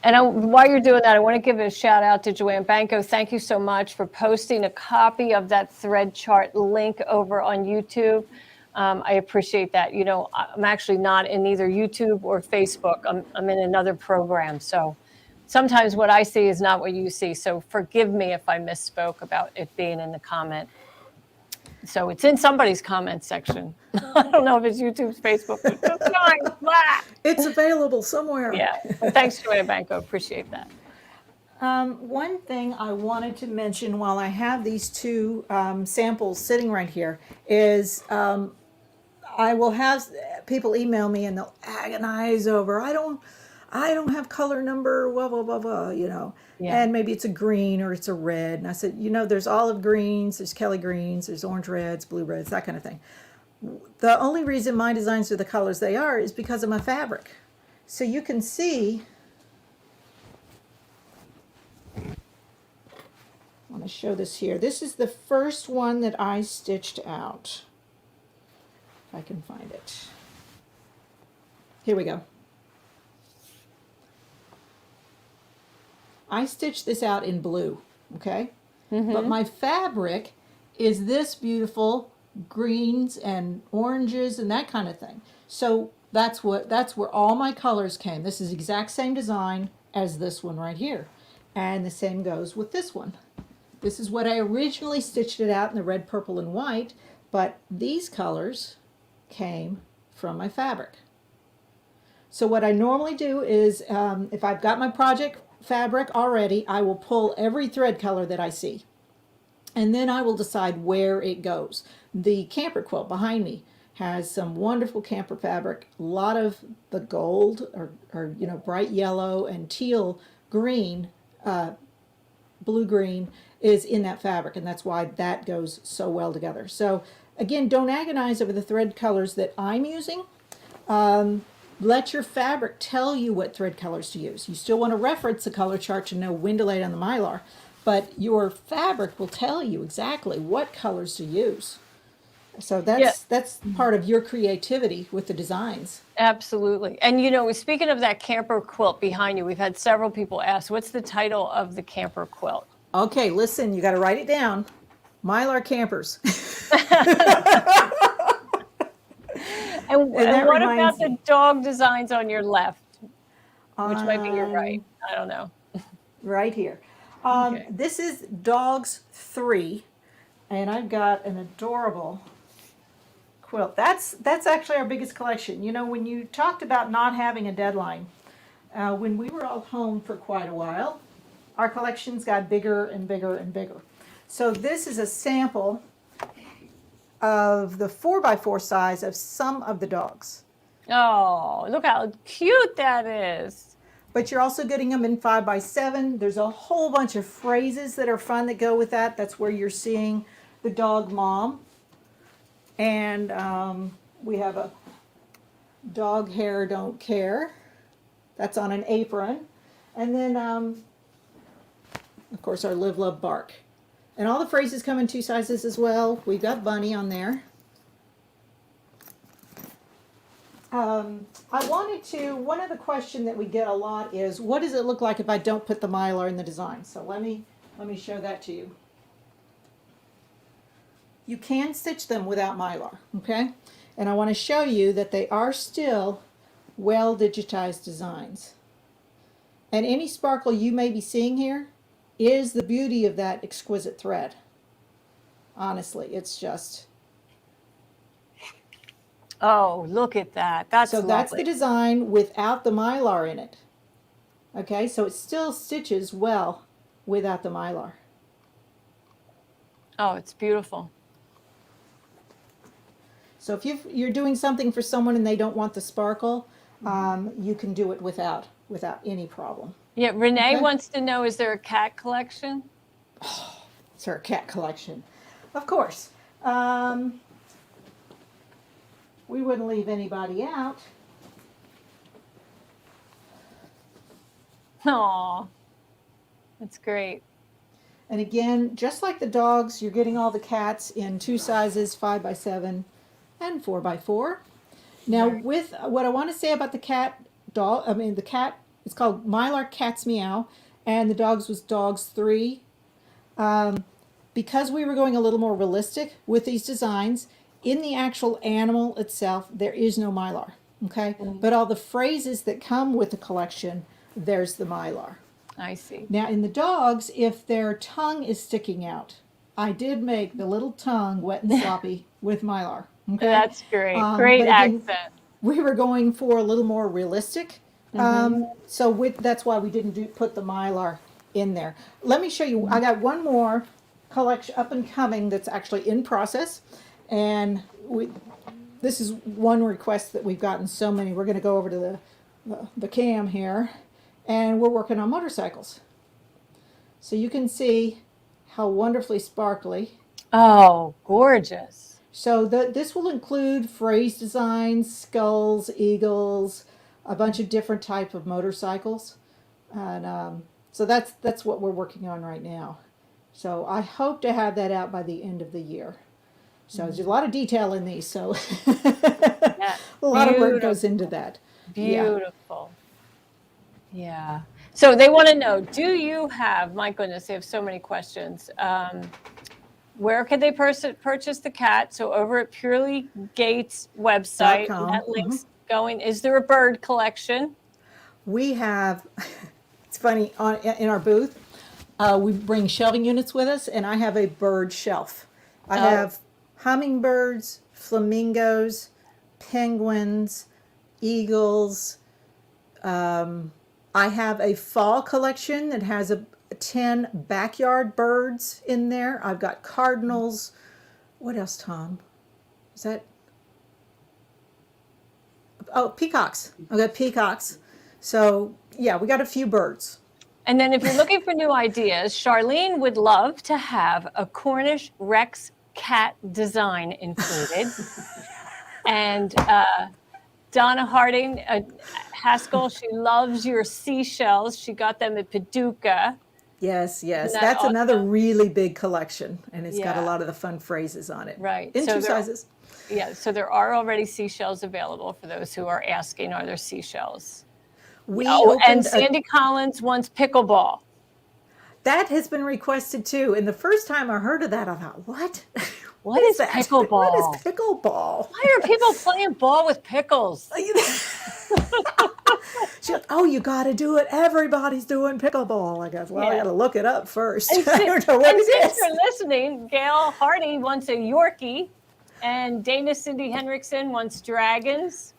While you're doing that, I want to give a shout out to Joanne Banco. Thank you so much for posting a copy of that thread chart link over on YouTube. I appreciate that. I'm actually not in either YouTube or Facebook. I'm in another program. So sometimes what I see is not what you see. So forgive me if I misspoke about it being in the comment. So it's in somebody's comment section. I don't know if it's YouTube's, Facebook, but it's fine. it's available somewhere. Yeah. But thanks, Joanne Banco. Appreciate that. One thing I wanted to mention while I have these two samples sitting right here is I will have people email me and they'll agonize over, I don't have color number, blah, blah, blah, blah, Yeah. And maybe it's a green or it's a red. And I said, there's olive greens, there's Kelly greens, there's orange reds, blue reds, that kind of thing. The only reason my designs are the colors they are is because of my fabric. So you can see, I want to show this here. This is the first one that I stitched out. If I can find it. Here we go. I stitched this out in blue, okay? But my fabric is this beautiful greens and oranges and that kind of thing. So that's where all my colors came. This is the exact same design as this one right here. And the same goes with this one. This is what I originally stitched it out in the red, purple, and white, but these colors came from my fabric. So what I normally do is, if I've got my project fabric already, I will pull every thread color that I see. And then I will decide where it goes. The camper quilt behind me has some wonderful camper fabric. A lot of the gold or you know, bright yellow and teal green, blue green is in that fabric, and that's why that goes so well together. So again, don't agonize over the thread colors that I'm using. Let your fabric tell you what thread colors to use. You still want to reference the color chart to know when to lay it on the Mylar, but your fabric will tell you exactly what colors to use. So that's part of your creativity with the designs. Absolutely. And you know, speaking of that camper quilt behind you, we've had several people ask, what's the title of the camper quilt? Okay, listen, you got to write it down. Mylar Campers. And that what reminds about the me. dog designs on your left? Which might be your right. I don't know. Right here. Okay. This is Dogs 3, and I've got an adorable quilt. That's actually our biggest collection. You know, when you talked about not having a deadline, when we were all home for quite a while, our collections got bigger and bigger and bigger. So this is a sample of the 4x4 size of some of the dogs. Oh, look how cute that is. But you're also getting them in 5x7. There's a whole bunch of phrases that are fun that go with that. That's where you're seeing the dog mom. And we have a dog hair don't care. That's on an apron. And then, of course, our live, love, bark. And all the phrases come in 2 sizes as well. We've got bunny on there. I wanted to, one of the questions that we get a lot is, what does it look like if I don't put the Mylar in the design? So let me show that to you. You can stitch them without Mylar, okay? And I want to show you that they are still well digitized designs. And any sparkle you may be seeing here is the beauty of that exquisite thread. Honestly, it's just... Oh, look at that. That's So that's the lovely. design without the Mylar in it. Okay, so it still stitches well without the Mylar. Oh, it's beautiful. So if you're doing something for someone and they don't want the sparkle, you can do it without any problem. Yeah, Renee Okay. wants to know, is there a cat collection? It's our cat collection. Of course. We wouldn't leave anybody out. Aw, that's great. And again, just like the dogs, you're getting all the cats in 2 sizes, 5x7 and 4x4. Now, with what I want to say about the cat dog, the cat, it's called Mylar Cat's Meow, and the dogs was Dogs 3. Because we were going a little more realistic with these designs, in the actual animal itself, there is no Mylar, okay? But all the phrases that come with the collection, there's the Mylar. I see. Now, in the dogs, if their tongue is sticking out, I did make the little tongue wet and sloppy with Mylar, okay? That's great. but Great again, accent. we were going for a little more realistic, so that's why we didn't put the Mylar in there. Let me show you, I got one more collection up and coming that's actually in process, and this is one request that we've gotten so many. We're going to go over to the cam here, and we're working on motorcycles. So you can see how wonderfully sparkly. Oh, gorgeous. So this will include phrase designs, skulls, eagles, a bunch of different type of motorcycles, and so that's what we're working on right now. So I hope to have that out by the end of the year. So there's a lot of detail in these, so Yeah. a lot of work goes into that. Beautiful. Yeah. So they want to know, do you have, my goodness, they have so many questions. Where can they purchase the cat? So over at Purely Gates website, and .com. that link's going. Is there a bird collection? We have, it's funny, in our booth, we bring shelving units with us, and I have a bird shelf. I have hummingbirds, flamingos, penguins, eagles. I have a fall collection that has 10 backyard birds in there. I've got cardinals. What else, Tom? Is that? Oh, peacocks. I've got peacocks. So, yeah, we got a few birds. And then if you're looking for new ideas, Charlene would love to have a Cornish Rex cat design included. And Donna Harding, Haskell, she loves your seashells. She got them at Paducah. Yes, yes. Isn't that That's another awesome? really big collection, and it's got a Yeah. lot of the fun phrases on it. Right. In So two there- sizes. Yeah, so there are already seashells available for those who are asking, are there seashells? We And opened Sandy Collins wants pickleball. that has been requested too. And the first time I heard of that, I thought, what? What is that? pickleball? What is pickleball? Why are people playing ball with pickles? She goes, oh, you got to do it. Everybody's doing pickleball. I guess, well, I Yeah. got to look it up first. And, I don't know what and it since is. you're listening, Gail Hardy wants a Yorkie, and Dana Cindy Henriksen wants dragons.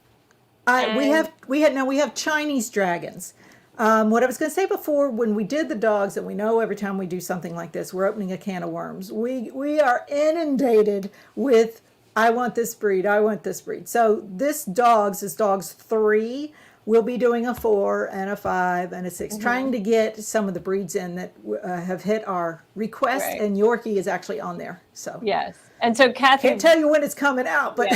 We have Chinese dragons. What I was going to say before, when we did the dogs, and we know every time we do something like this, we're opening a can of worms. We are inundated with, I want this breed, I want this breed. So this dogs is dogs 3. We'll be doing a 4 and a 5 and a 6, trying to get some of the breeds in that have hit our request, Right. and Yorkie is actually on there. So Yes. And so Kathy, can't tell you when it's coming out, but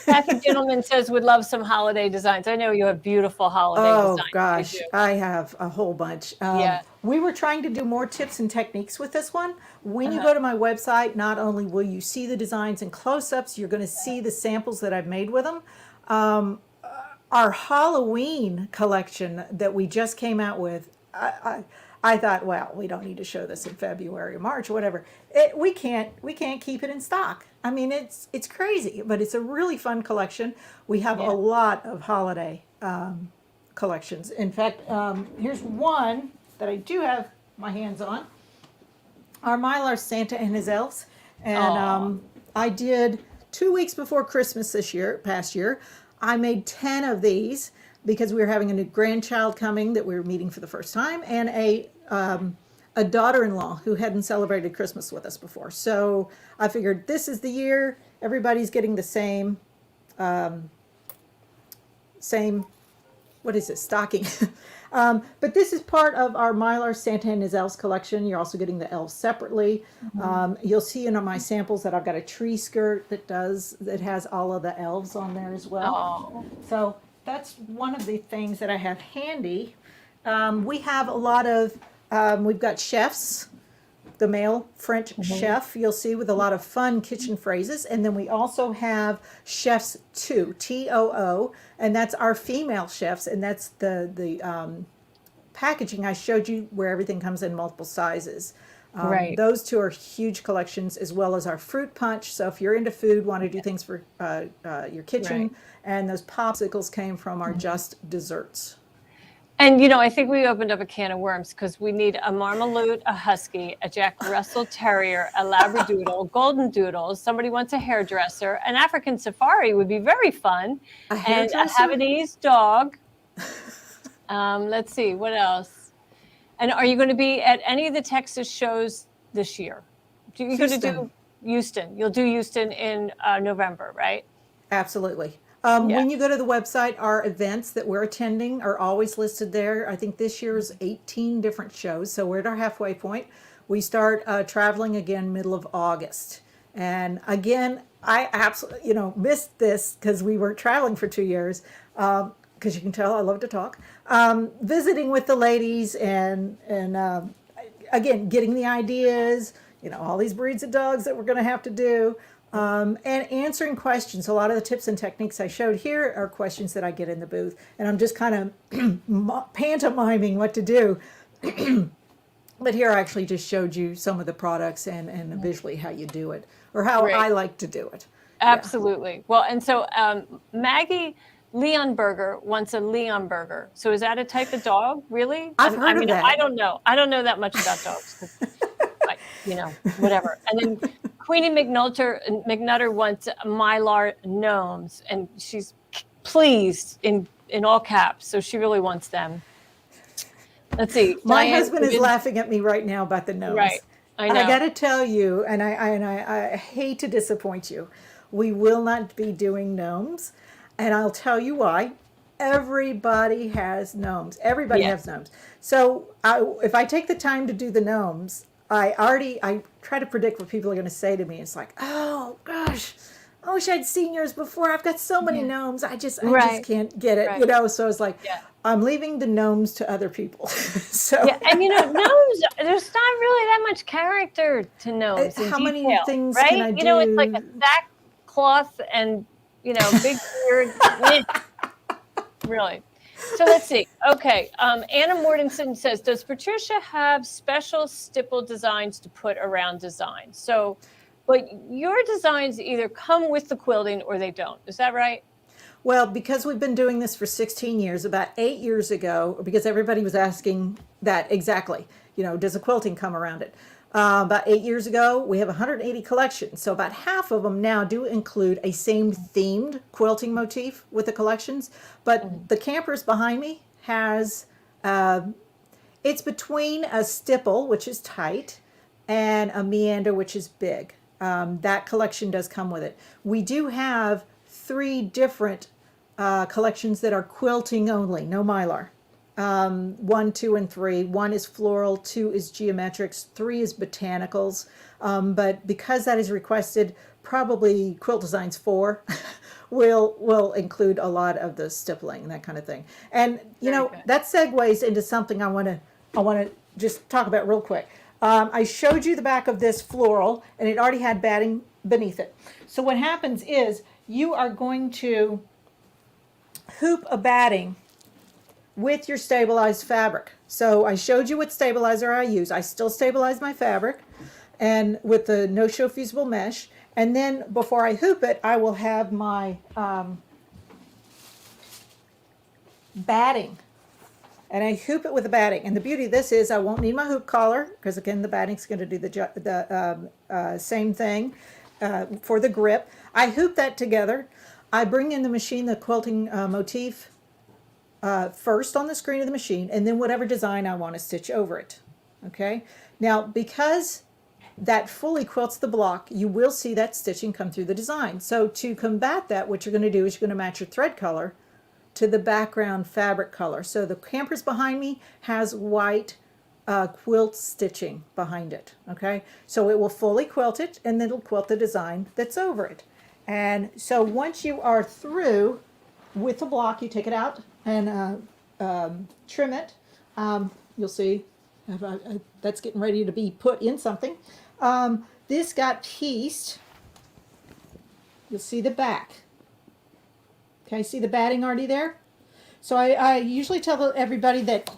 Kathy Gentleman says would love some holiday designs. I know you have beautiful holiday oh designs. gosh, You do. I have a whole bunch. Yeah. We were trying to do more tips and techniques with this one. When you Uh-huh. go to my website, not only will you see the designs and close-ups, you're going to see the samples that I've made with them. Our Halloween collection that we just came out with, I thought, well, we don't need to show this in February or March or whatever. We can't keep it in stock. I mean, it's crazy, but it's a really fun collection. We have Yeah. a lot of holiday collections. In fact, here's one that I do have my hands on. Our Mylar Santa and his elves, and I did 2 weeks before Christmas past year. I made 10 of these because we were having a new grandchild coming that we were meeting for the first time, and a daughter-in-law who hadn't celebrated Christmas with us before. So I figured this is the year everybody's getting the same, what is it, stocking. But this is part of our Mylar Santa and his elves collection. You're also getting the elves separately. You'll see in my samples that I've got a tree skirt that has all of the elves on there as well. Oh, So that's one of the things that I have handy. We have a lot of, we've got chefs, the male French chef, you'll see, with a lot of fun kitchen phrases. And then we also have chefs too, Too, and that's our female chefs. And that's the packaging I showed you where everything comes in multiple sizes. Right. Those two are huge collections, as well as our fruit punch. So if you're into food, want to do things for your kitchen, Right. and those popsicles came from our Just Desserts. and I think we opened up a can of worms because we need a Marmaloot, a Husky, a Jack Russell Terrier, a Labradoodle, Golden Doodle. Somebody wants a hairdresser. An African Safari would be very fun. A And a hairdresser? Havanese dog. Let's see, what else? And are you going to be at any of the Texas shows this year? You're going to do Houston. Houston. You'll do Houston in November, right? Absolutely. Yeah. When you go to the website, our events that we're attending are always listed there. I think this year's 18 different shows, so we're at our halfway point. We start traveling again middle of August. And again, I absolutely, missed this because we weren't traveling for 2 years. Because you can tell I love to talk. Visiting with the ladies and again, getting the ideas, all these breeds of dogs that we're going to have to do. And answering questions. A lot of the tips and techniques I showed here are questions that I get in the booth, and I'm just kind of pantomiming what to do. But here I actually just showed you some of the products and visually how you do it, or how Great. I like to do it. Absolutely. Well, and so Maggie Leonberger wants a Leonberger. So is that a type of dog, really? I've heard of that. I don't know. I don't know that much about dogs. You know, whatever. And then Queenie McNutter wants Mylar Gnomes, and she's pleased in all caps. So she really wants them. Let's see. My Diane, husband is laughing at me right now about the gnomes. Right. I know. I got to tell you, and I hate to disappoint you, we will not be doing gnomes, and I'll tell you why. Everybody has gnomes. Everybody has gnomes. So if I take the time to do the gnomes, I try to predict what people are going to say to me. It's like, oh gosh, I wish I'd seen yours before. I've got so many gnomes. I just can't get it, you know. So it's like, I'm leaving the gnomes to other people. So and you know, gnomes. There's not really that much character to gnomes. How many detail, things right? can I do? You know, it's like a sackcloth and big beard. Really. So let's see. Okay. Anna Mortensen says, does Patricia have special stipple designs to put around designs? So, but your designs either come with the quilting or they don't. Is that right? Well, because we've been doing this for 16 years, about 8 years ago, because everybody was asking that exactly, does a quilting come around it? About 8 years ago, we have 180 collections. So about half of them now do include a same themed quilting motif with the collections. But the campers behind me has, it's between a stipple, which is tight, and a meander, which is big. That collection does come with it. We do have 3 different collections that are quilting only, no Mylar. 1, 2, and 3. 1 is floral, 2 is geometrics, 3 is botanicals. But because that is requested, probably Quilt Designs 4 will include a lot of the stippling and that kind of thing. And that segues into something I want to just talk about real quick. I showed you the back of this floral, and it already had batting beneath it. So what happens is you are going to hoop a batting with your stabilized fabric. So I showed you what stabilizer I use. I still stabilize my fabric and with the no-show fusible mesh. And then before I hoop it, I will have my batting. And I hoop it with the batting. And the beauty of this is I won't need my hoop collar, because again, the batting's going to do the same thing for the grip. I hoop that together. I bring in the machine, the quilting motif, first on the screen of the machine, and then whatever design I want to stitch over it. Okay. Now, because that fully quilts the block, you will see that stitching come through the design. So to combat that, what you're going to do is you're going to match your thread color to the background fabric color. So the campers behind me has white quilt stitching behind it. Okay. So it will fully quilt it, and then it'll quilt the design that's over it. And so once you are through with the block, you take it out and trim it. You'll see that's getting ready to be put in something. This got pieced. You'll see the back. Okay, see the batting already there? So I usually tell everybody that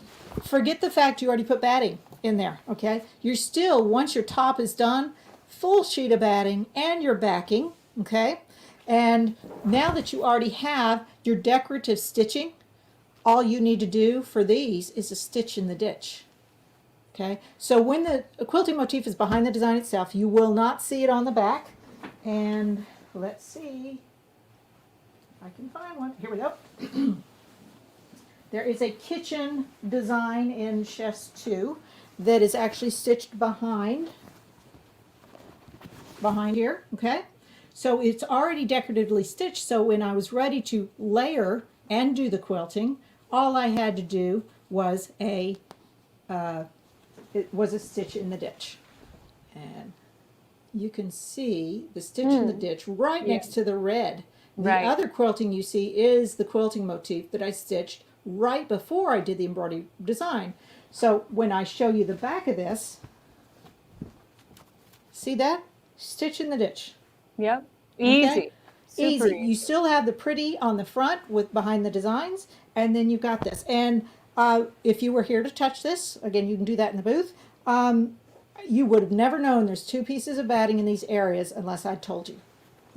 forget the fact you already put batting in there, okay? You're still, once your top is done, full sheet of batting and your backing, okay? And now that you already have your decorative stitching, all you need to do for these is a stitch in the ditch. Okay, so when the quilting motif is behind the design itself, you will not see it on the back. And let's see if I can find one. Here we go. There is a kitchen design in Chef's 2 that is actually stitched behind here. Okay, so it's already decoratively stitched. So when I was ready to layer and do the quilting, all I had to do was a stitch in the ditch. And you can see the stitch in the ditch right next to the red. The other quilting you see is the quilting motif that I stitched right before I did the embroidery design. So when I show you the back of this, see that? Stitch in the ditch. Yep. Okay? Easy. Super Easy. You easy. still have the pretty on the front with behind the designs, and then you've got this. And if you were here to touch this, again, you can do that in the booth. You would have never known there's two pieces of batting in these areas unless I told you.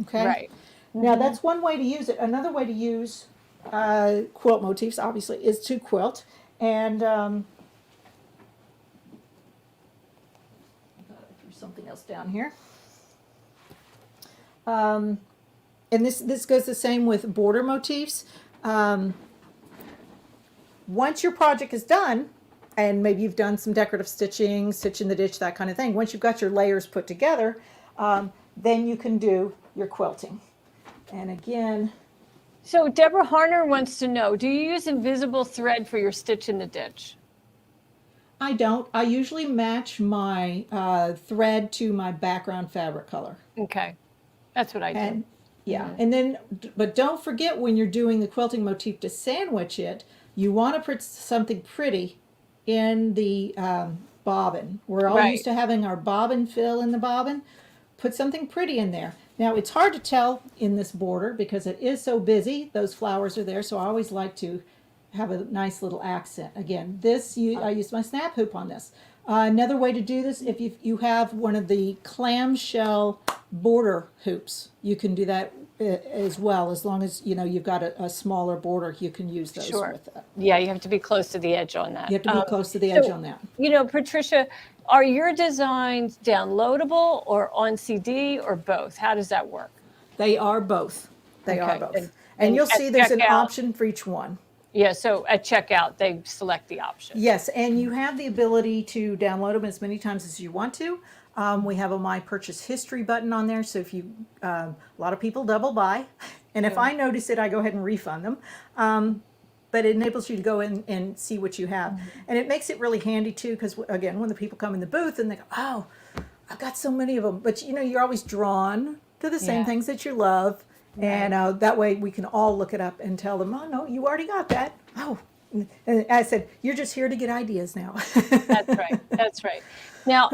Okay? Right. Now that's one way to use it. Another way to use quilt motifs, obviously, is to quilt. And I threw something else down here. And this goes the same with border motifs. Once your project is done, and maybe you've done some decorative stitching, stitch in the ditch, that kind of thing. Once you've got your layers put together, then you can do your quilting. And again, So Deborah Harner wants to know, do you use invisible thread for your stitch in the ditch? I don't. I usually match my thread to my background fabric color. Okay. That's what I do. And yeah, and then, but don't forget when you're doing the quilting motif to sandwich it, you want to put something pretty in the bobbin. We're all Right. used to having our bobbin fill in the bobbin. Put something pretty in there. Now it's hard to tell in this border because it is so busy. Those flowers are there, so I always like to have a nice little accent. Again, I use my snap hoop on this. Another way to do this, if you have one of the clamshell border hoops, you can do that as well. As long as you've got a smaller border, you can use those Sure. with it. Yeah, you have to be close to the edge on that. You have to be close to the edge on that. Patricia, are your designs downloadable or on CD or both? How does that work? They are both. They are Okay. both. And And you'll at see there's an checkout- option for each one. Yeah, so at checkout, they select the option. Yes, and you have the ability to download them as many times as you want to. We have a My Purchase History button on there, so if a lot of people double buy, and if I notice it, I go ahead and refund them. But it enables you to go in and see what you have. And it makes it really handy too, because again, when the people come in the booth and they go, oh, I've got so many of them. But you're always drawn to the same Yeah. things that you love. And that way we can all look it up and tell them, oh, no, you already got that. Oh, and I said, you're just here to get ideas now. That's right. That's right. Now,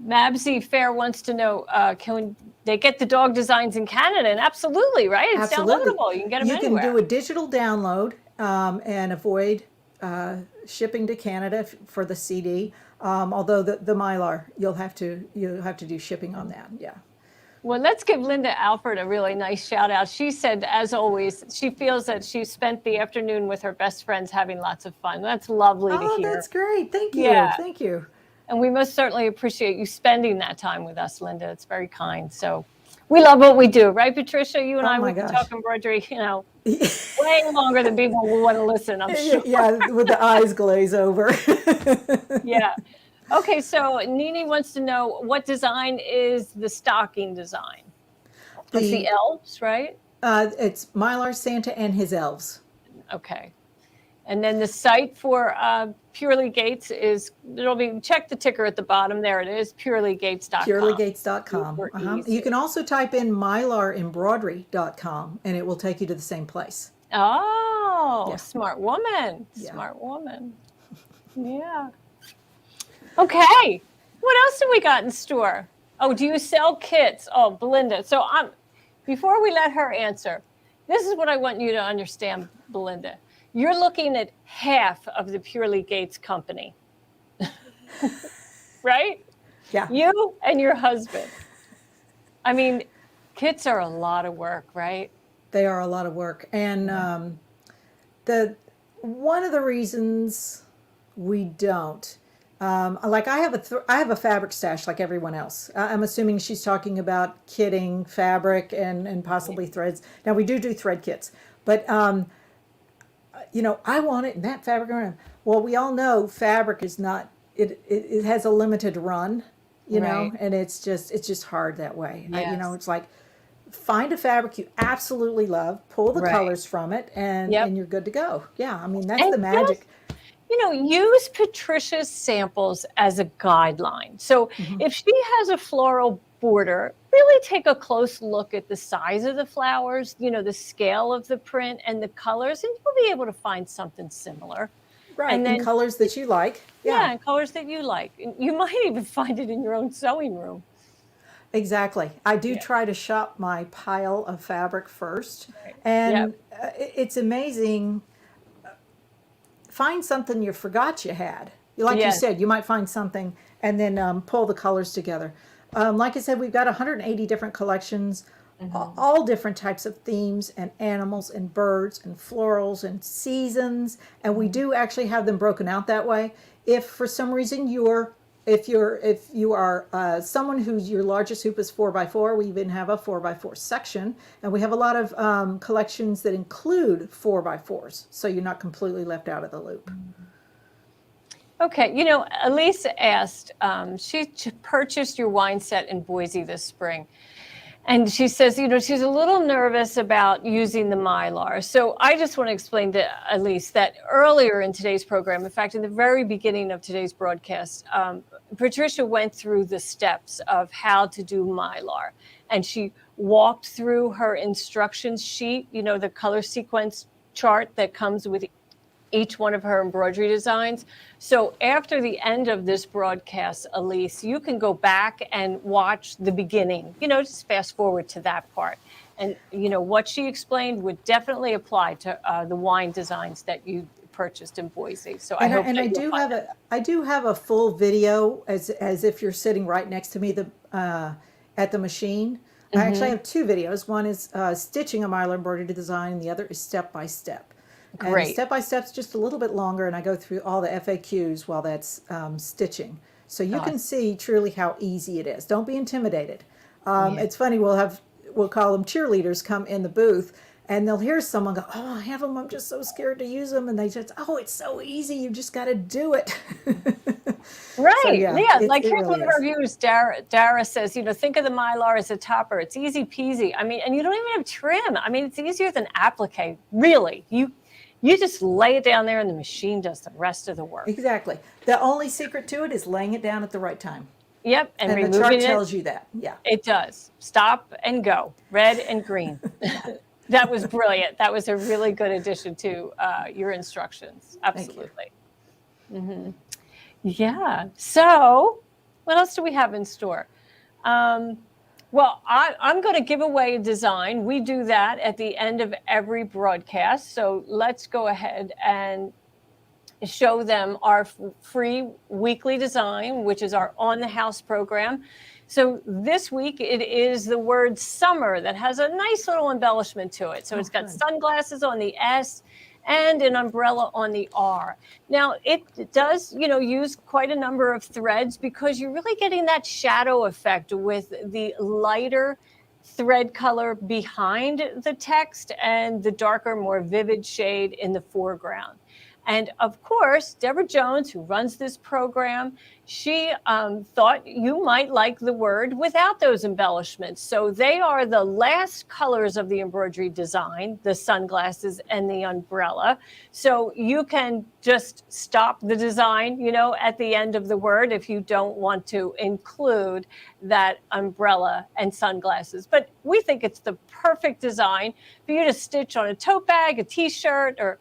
Mabsy Fair wants to know, can they get the dog designs in Canada? And absolutely, right? It's Absolutely. downloadable. You can get them You anywhere. can do a digital download and avoid shipping to Canada for the CD. Although the Mylar, you'll have to do shipping on that. Yeah. Well, let's give Linda Alford a really nice shout out. She said, as always, she feels that she spent the afternoon with her best friends having lots of fun. That's lovely to Oh, hear. that's great. Thank you. Yeah. Thank you. And we most certainly appreciate you spending that time with us, Linda. It's very kind. So we love what we do, right, Patricia? You and Oh I, my we can gosh. talk embroidery, way longer than people will want to listen, I'm sure. Yeah, with the eyes glaze over. Yeah. Okay, so Nini wants to know, what design is the stocking design? It's the elves, right? It's Mylar Santa and his elves. Okay. And then the site for Purely Gates check the ticker at the bottom. There it is, purelygates.com. Purelygates.com. Super easy. You can also type in mylarembroidery.com and it will take you to the same place. Oh, Yeah. smart woman. Yeah. Smart woman. Yeah. Okay. What else do we got in store? Oh, do you sell kits? Oh, Belinda. So before we let her answer, this is what I want you to understand, Belinda. You're looking at half of the Purely Gates company. Right? Yeah. You and your husband. I mean, kits are a lot of work, right? They are a lot of work. And one of the reasons we don't, like I have a fabric stash like everyone else. I'm assuming she's talking about kitting, fabric, and possibly threads. Now we do thread kits, but I want it in that fabric. Well, we all know fabric is not. It has a limited run, Right. and it's just hard that way. Yes. It's like find a fabric you absolutely love, pull the Right. colors from it, and Yep. and you're good to go. Yeah, I mean that's And the magic. Use Patricia's samples as a guideline. So if she has a floral border, really take a close look at the size of the flowers, the scale of the print and the colors, and you'll be able to find something similar. Right, and in then- colors that you like. Yeah, and colors that you like. And you might even find it in your own sewing room. Exactly. I do Yeah. try to shop my pile of fabric first. Right. Yep. And it's amazing. Find something you forgot you had. Like you Yes. said, you might find something and then pull the colors together. Like I said, we've got 180 different collections, Mhm. all different types of themes and animals and birds and florals and seasons. And we Mhm. do actually have them broken out that way. If for some reason if you are someone whose your largest hoop is 4x4, we even have a 4x4 section, and we have a lot of collections that include 4x4s, so you're not completely left out of the loop. Okay, Elise asked, she purchased your wine set in Boise this spring. And she says, she's a little nervous about using the Mylar. So I just want to explain to Elise that earlier in today's program, in fact, in the very beginning of today's broadcast, Patricia went through the steps of how to do Mylar. And she walked through her instructions sheet, the color sequence chart that comes with each one of her embroidery designs. So after the end of this broadcast, Elise, you can go back and watch the beginning, just fast forward to that part. And, what she explained would definitely apply to the wine designs that you purchased in Boise. So I hope that you'll find that. I do have a full video as if you're sitting right next to me at the machine. I actually have two videos. One is stitching a Mylar embroidery design, and the other is step by step. And the Great. step by step's just a little bit longer, and I go through all the FAQs while that's stitching. So you can see truly how easy it is. Don't be intimidated. Yeah. It's funny, we'll call them cheerleaders come in the booth, and they'll hear someone go, "Oh, I have them. I'm just so scared to use them," and they just, "Oh, it's so easy. You just got to do it." Right. So yeah, Like it here's one really of our is. viewers, Dara says, think of the Mylar as a topper. It's easy peasy. I mean, and you don't even have trim. I mean, it's easier than applique. Really. You just lay it down there and the machine does the rest of the work. Exactly. The only secret to it is laying it down at the right time. Yep. And And the chart removing it. tells you that. Yeah. It does. Stop and go. Red and green. That was brilliant. That was a really good addition to your instructions. Absolutely. Yeah. So what else do we have in store? Well, I'm going to give away a design. We do that at the end of every broadcast. So let's go ahead and show them our free weekly design, which is our On the House program. So this week it is the word summer that has a nice little embellishment to it. So it's got sunglasses on the S and an umbrella on the R. Now it does, use quite a number of threads because you're really getting that shadow effect with the lighter thread color behind the text and the darker, more vivid shade in the foreground. And of course, Deborah Jones, who runs this program, she thought you might like the word without those embellishments. So they are the last colors of the embroidery design, the sunglasses and the umbrella. So you can just stop the design, at the end of the word if you don't want to include that umbrella and sunglasses. But we think it's the perfect design for you to stitch on a tote bag, a t-shirt, or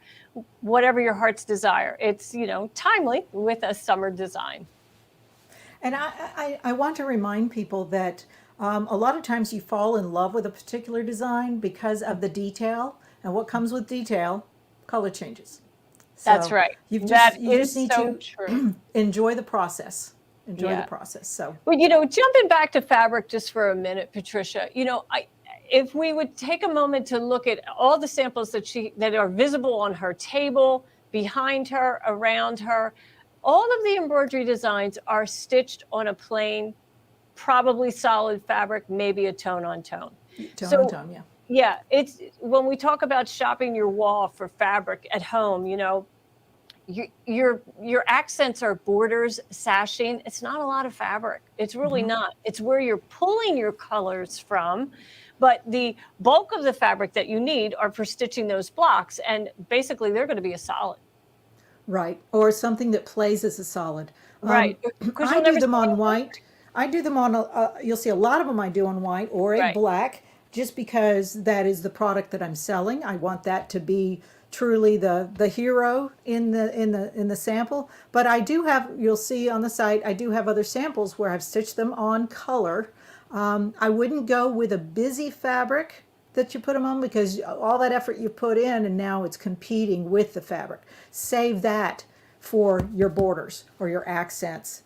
whatever your heart's desire. It's, timely with a summer design. And I want to remind people that a lot of times you fall in love with a particular design because of the detail, and what comes with detail, color changes. So That's right. You That just is need so to true. enjoy the process. Enjoy Yeah. the process. So Well, jumping back to fabric just for a minute, Patricia, if we would take a moment to look at all the samples that are visible on her table, behind her, around her, all of the embroidery designs are stitched on a plain, probably solid fabric, maybe a tone on tone. tone on tone, yeah. Yeah, it's when we talk about shopping your wall for fabric at home, your accents are borders, sashing. It's not a lot of fabric. It's really not. It's where you're pulling your colors from. But the bulk of the fabric that you need are for stitching those blocks. And basically, they're going to be a solid. Right. Or something that plays as a solid. Right. I do them on white. I do them on, you'll see a lot of them I do on white or a Right. black, just because that is the product that I'm selling. I want that to be truly the hero in the sample. But I do have, you'll see on the site, I do have other samples where I've stitched them on color. I wouldn't go with a busy fabric that you put them on, because all that effort you put in and now it's competing with the fabric. Save that for your borders or your accents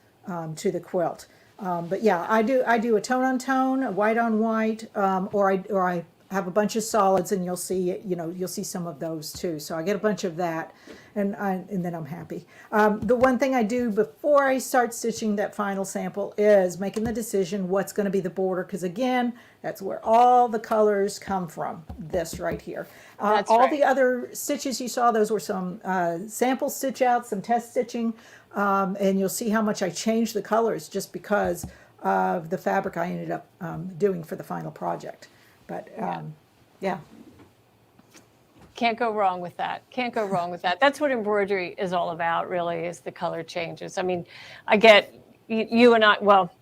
to the quilt. But yeah, I do a tone on tone, a white on white, or I have a bunch of solids, and you'll see you'll see some of those too. So I get a bunch of that, and then I'm happy. The one thing I do before I start stitching that final sample is making the decision what's going to be the border, because again, that's where all the colors come from. This right here. All right. the other stitches you saw, those were some sample stitch outs, some test stitching, and you'll see how much I changed the colors just because of the fabric I ended up doing for the final project. But yeah. Can't go wrong with that. Can't go wrong with that. That's what embroidery is all about, really, is the color changes. I mean, I get you and I, well,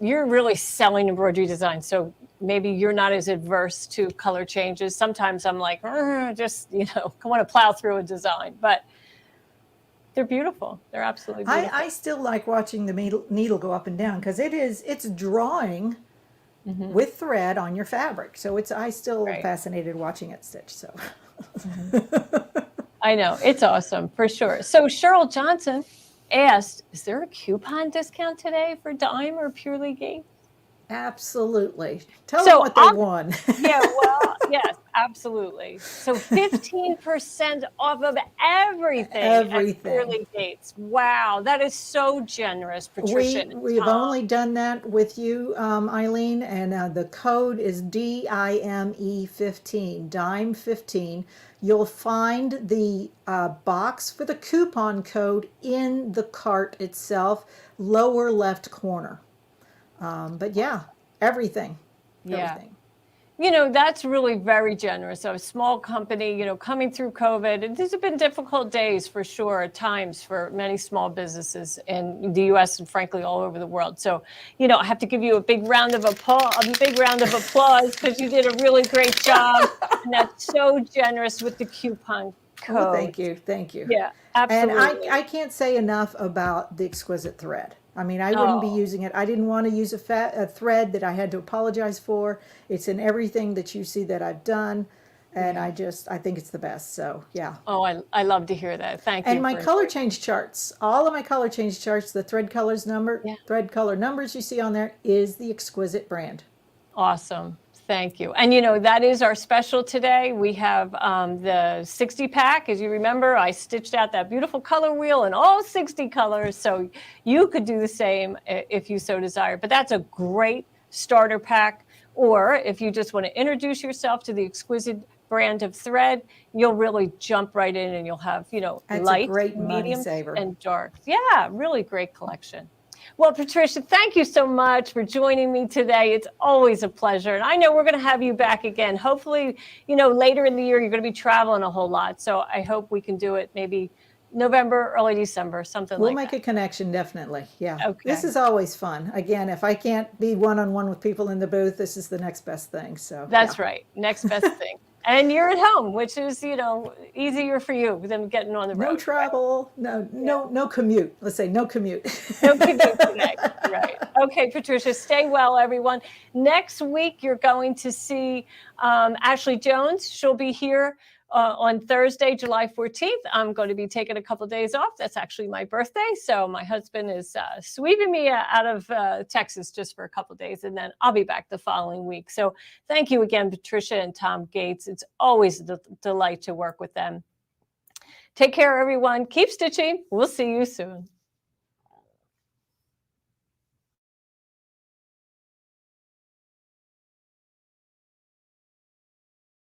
you're really selling embroidery design, so maybe you're not as adverse to color changes. Sometimes I'm like, just, I want to plow through a design, but they're beautiful. They're absolutely beautiful. I still like watching the needle go up and down, because it's drawing with thread on your fabric. So I still fascinated watching it stitch. So I know, it's awesome for sure. So Cheryl Johnson asked, is there a coupon discount today for Dime or Purely Gates? Absolutely. Tell them what they won. Yeah, well, yes, absolutely. So 15% off of everything. At Purely Gates. Wow, that is so generous, Patricia. We've only done that with you, Eileen, and the code is DIME15, Dime 15. You'll find the box for the coupon code in the cart itself, lower left corner. But yeah, everything. That's really very generous. So a small company, coming through COVID, and these have been difficult days for sure at times for many small businesses in the U.S. and frankly all over the world. So, I have to give you a big round of applause because you did a really great job, and that's so generous with the coupon code. Oh, thank you. Yeah, absolutely. And I can't say enough about the exquisite thread. I mean, I wouldn't be using it. I didn't want to use a thread that I had to apologize for. It's in everything that you see that I've done. And I think it's the best. So, yeah. Oh, I love to hear that. Thank you. And my color change charts, all of my color change charts, the thread color numbers you see on there is the Exquisite brand. Awesome. Thank you. And that is our special today. We have the 60 pack. As you remember, I stitched out that beautiful color wheel in all 60 colors. So you could do the same if you so desire. But that's a great starter pack. Or if you just want to introduce yourself to the Exquisite brand of thread, you'll really jump right in, and you'll have, light, medium, and dark. Yeah, really great collection. Well, Patricia, thank you so much for joining me today. It's always a pleasure. And I know we're going to have you back again. Hopefully, later in the year, you're going to be traveling a whole lot. So I hope we can do it maybe November, early December, something like that. We'll make a connection, definitely. Yeah. Okay. This is always fun. Again, if I can't be one-on-one with people in the booth, this is the next best thing. So that's right. Next best thing. And you're at home, which is, easier for you than getting on the road. No travel, no commute. Let's say no commute. No commute today. Right. Okay, Patricia, stay well, everyone. Next week, you're going to see Ashley Jones. She'll be here on Thursday, July 14th. I'm going to be taking a couple of days off. That's actually my birthday. So my husband is sweeping me out of Texas just for a couple of days, and then I'll be back the following week. So thank you again, Patricia and Tom Gates. It's always a delight to work with them. Take care, everyone. Keep stitching. We'll see you soon.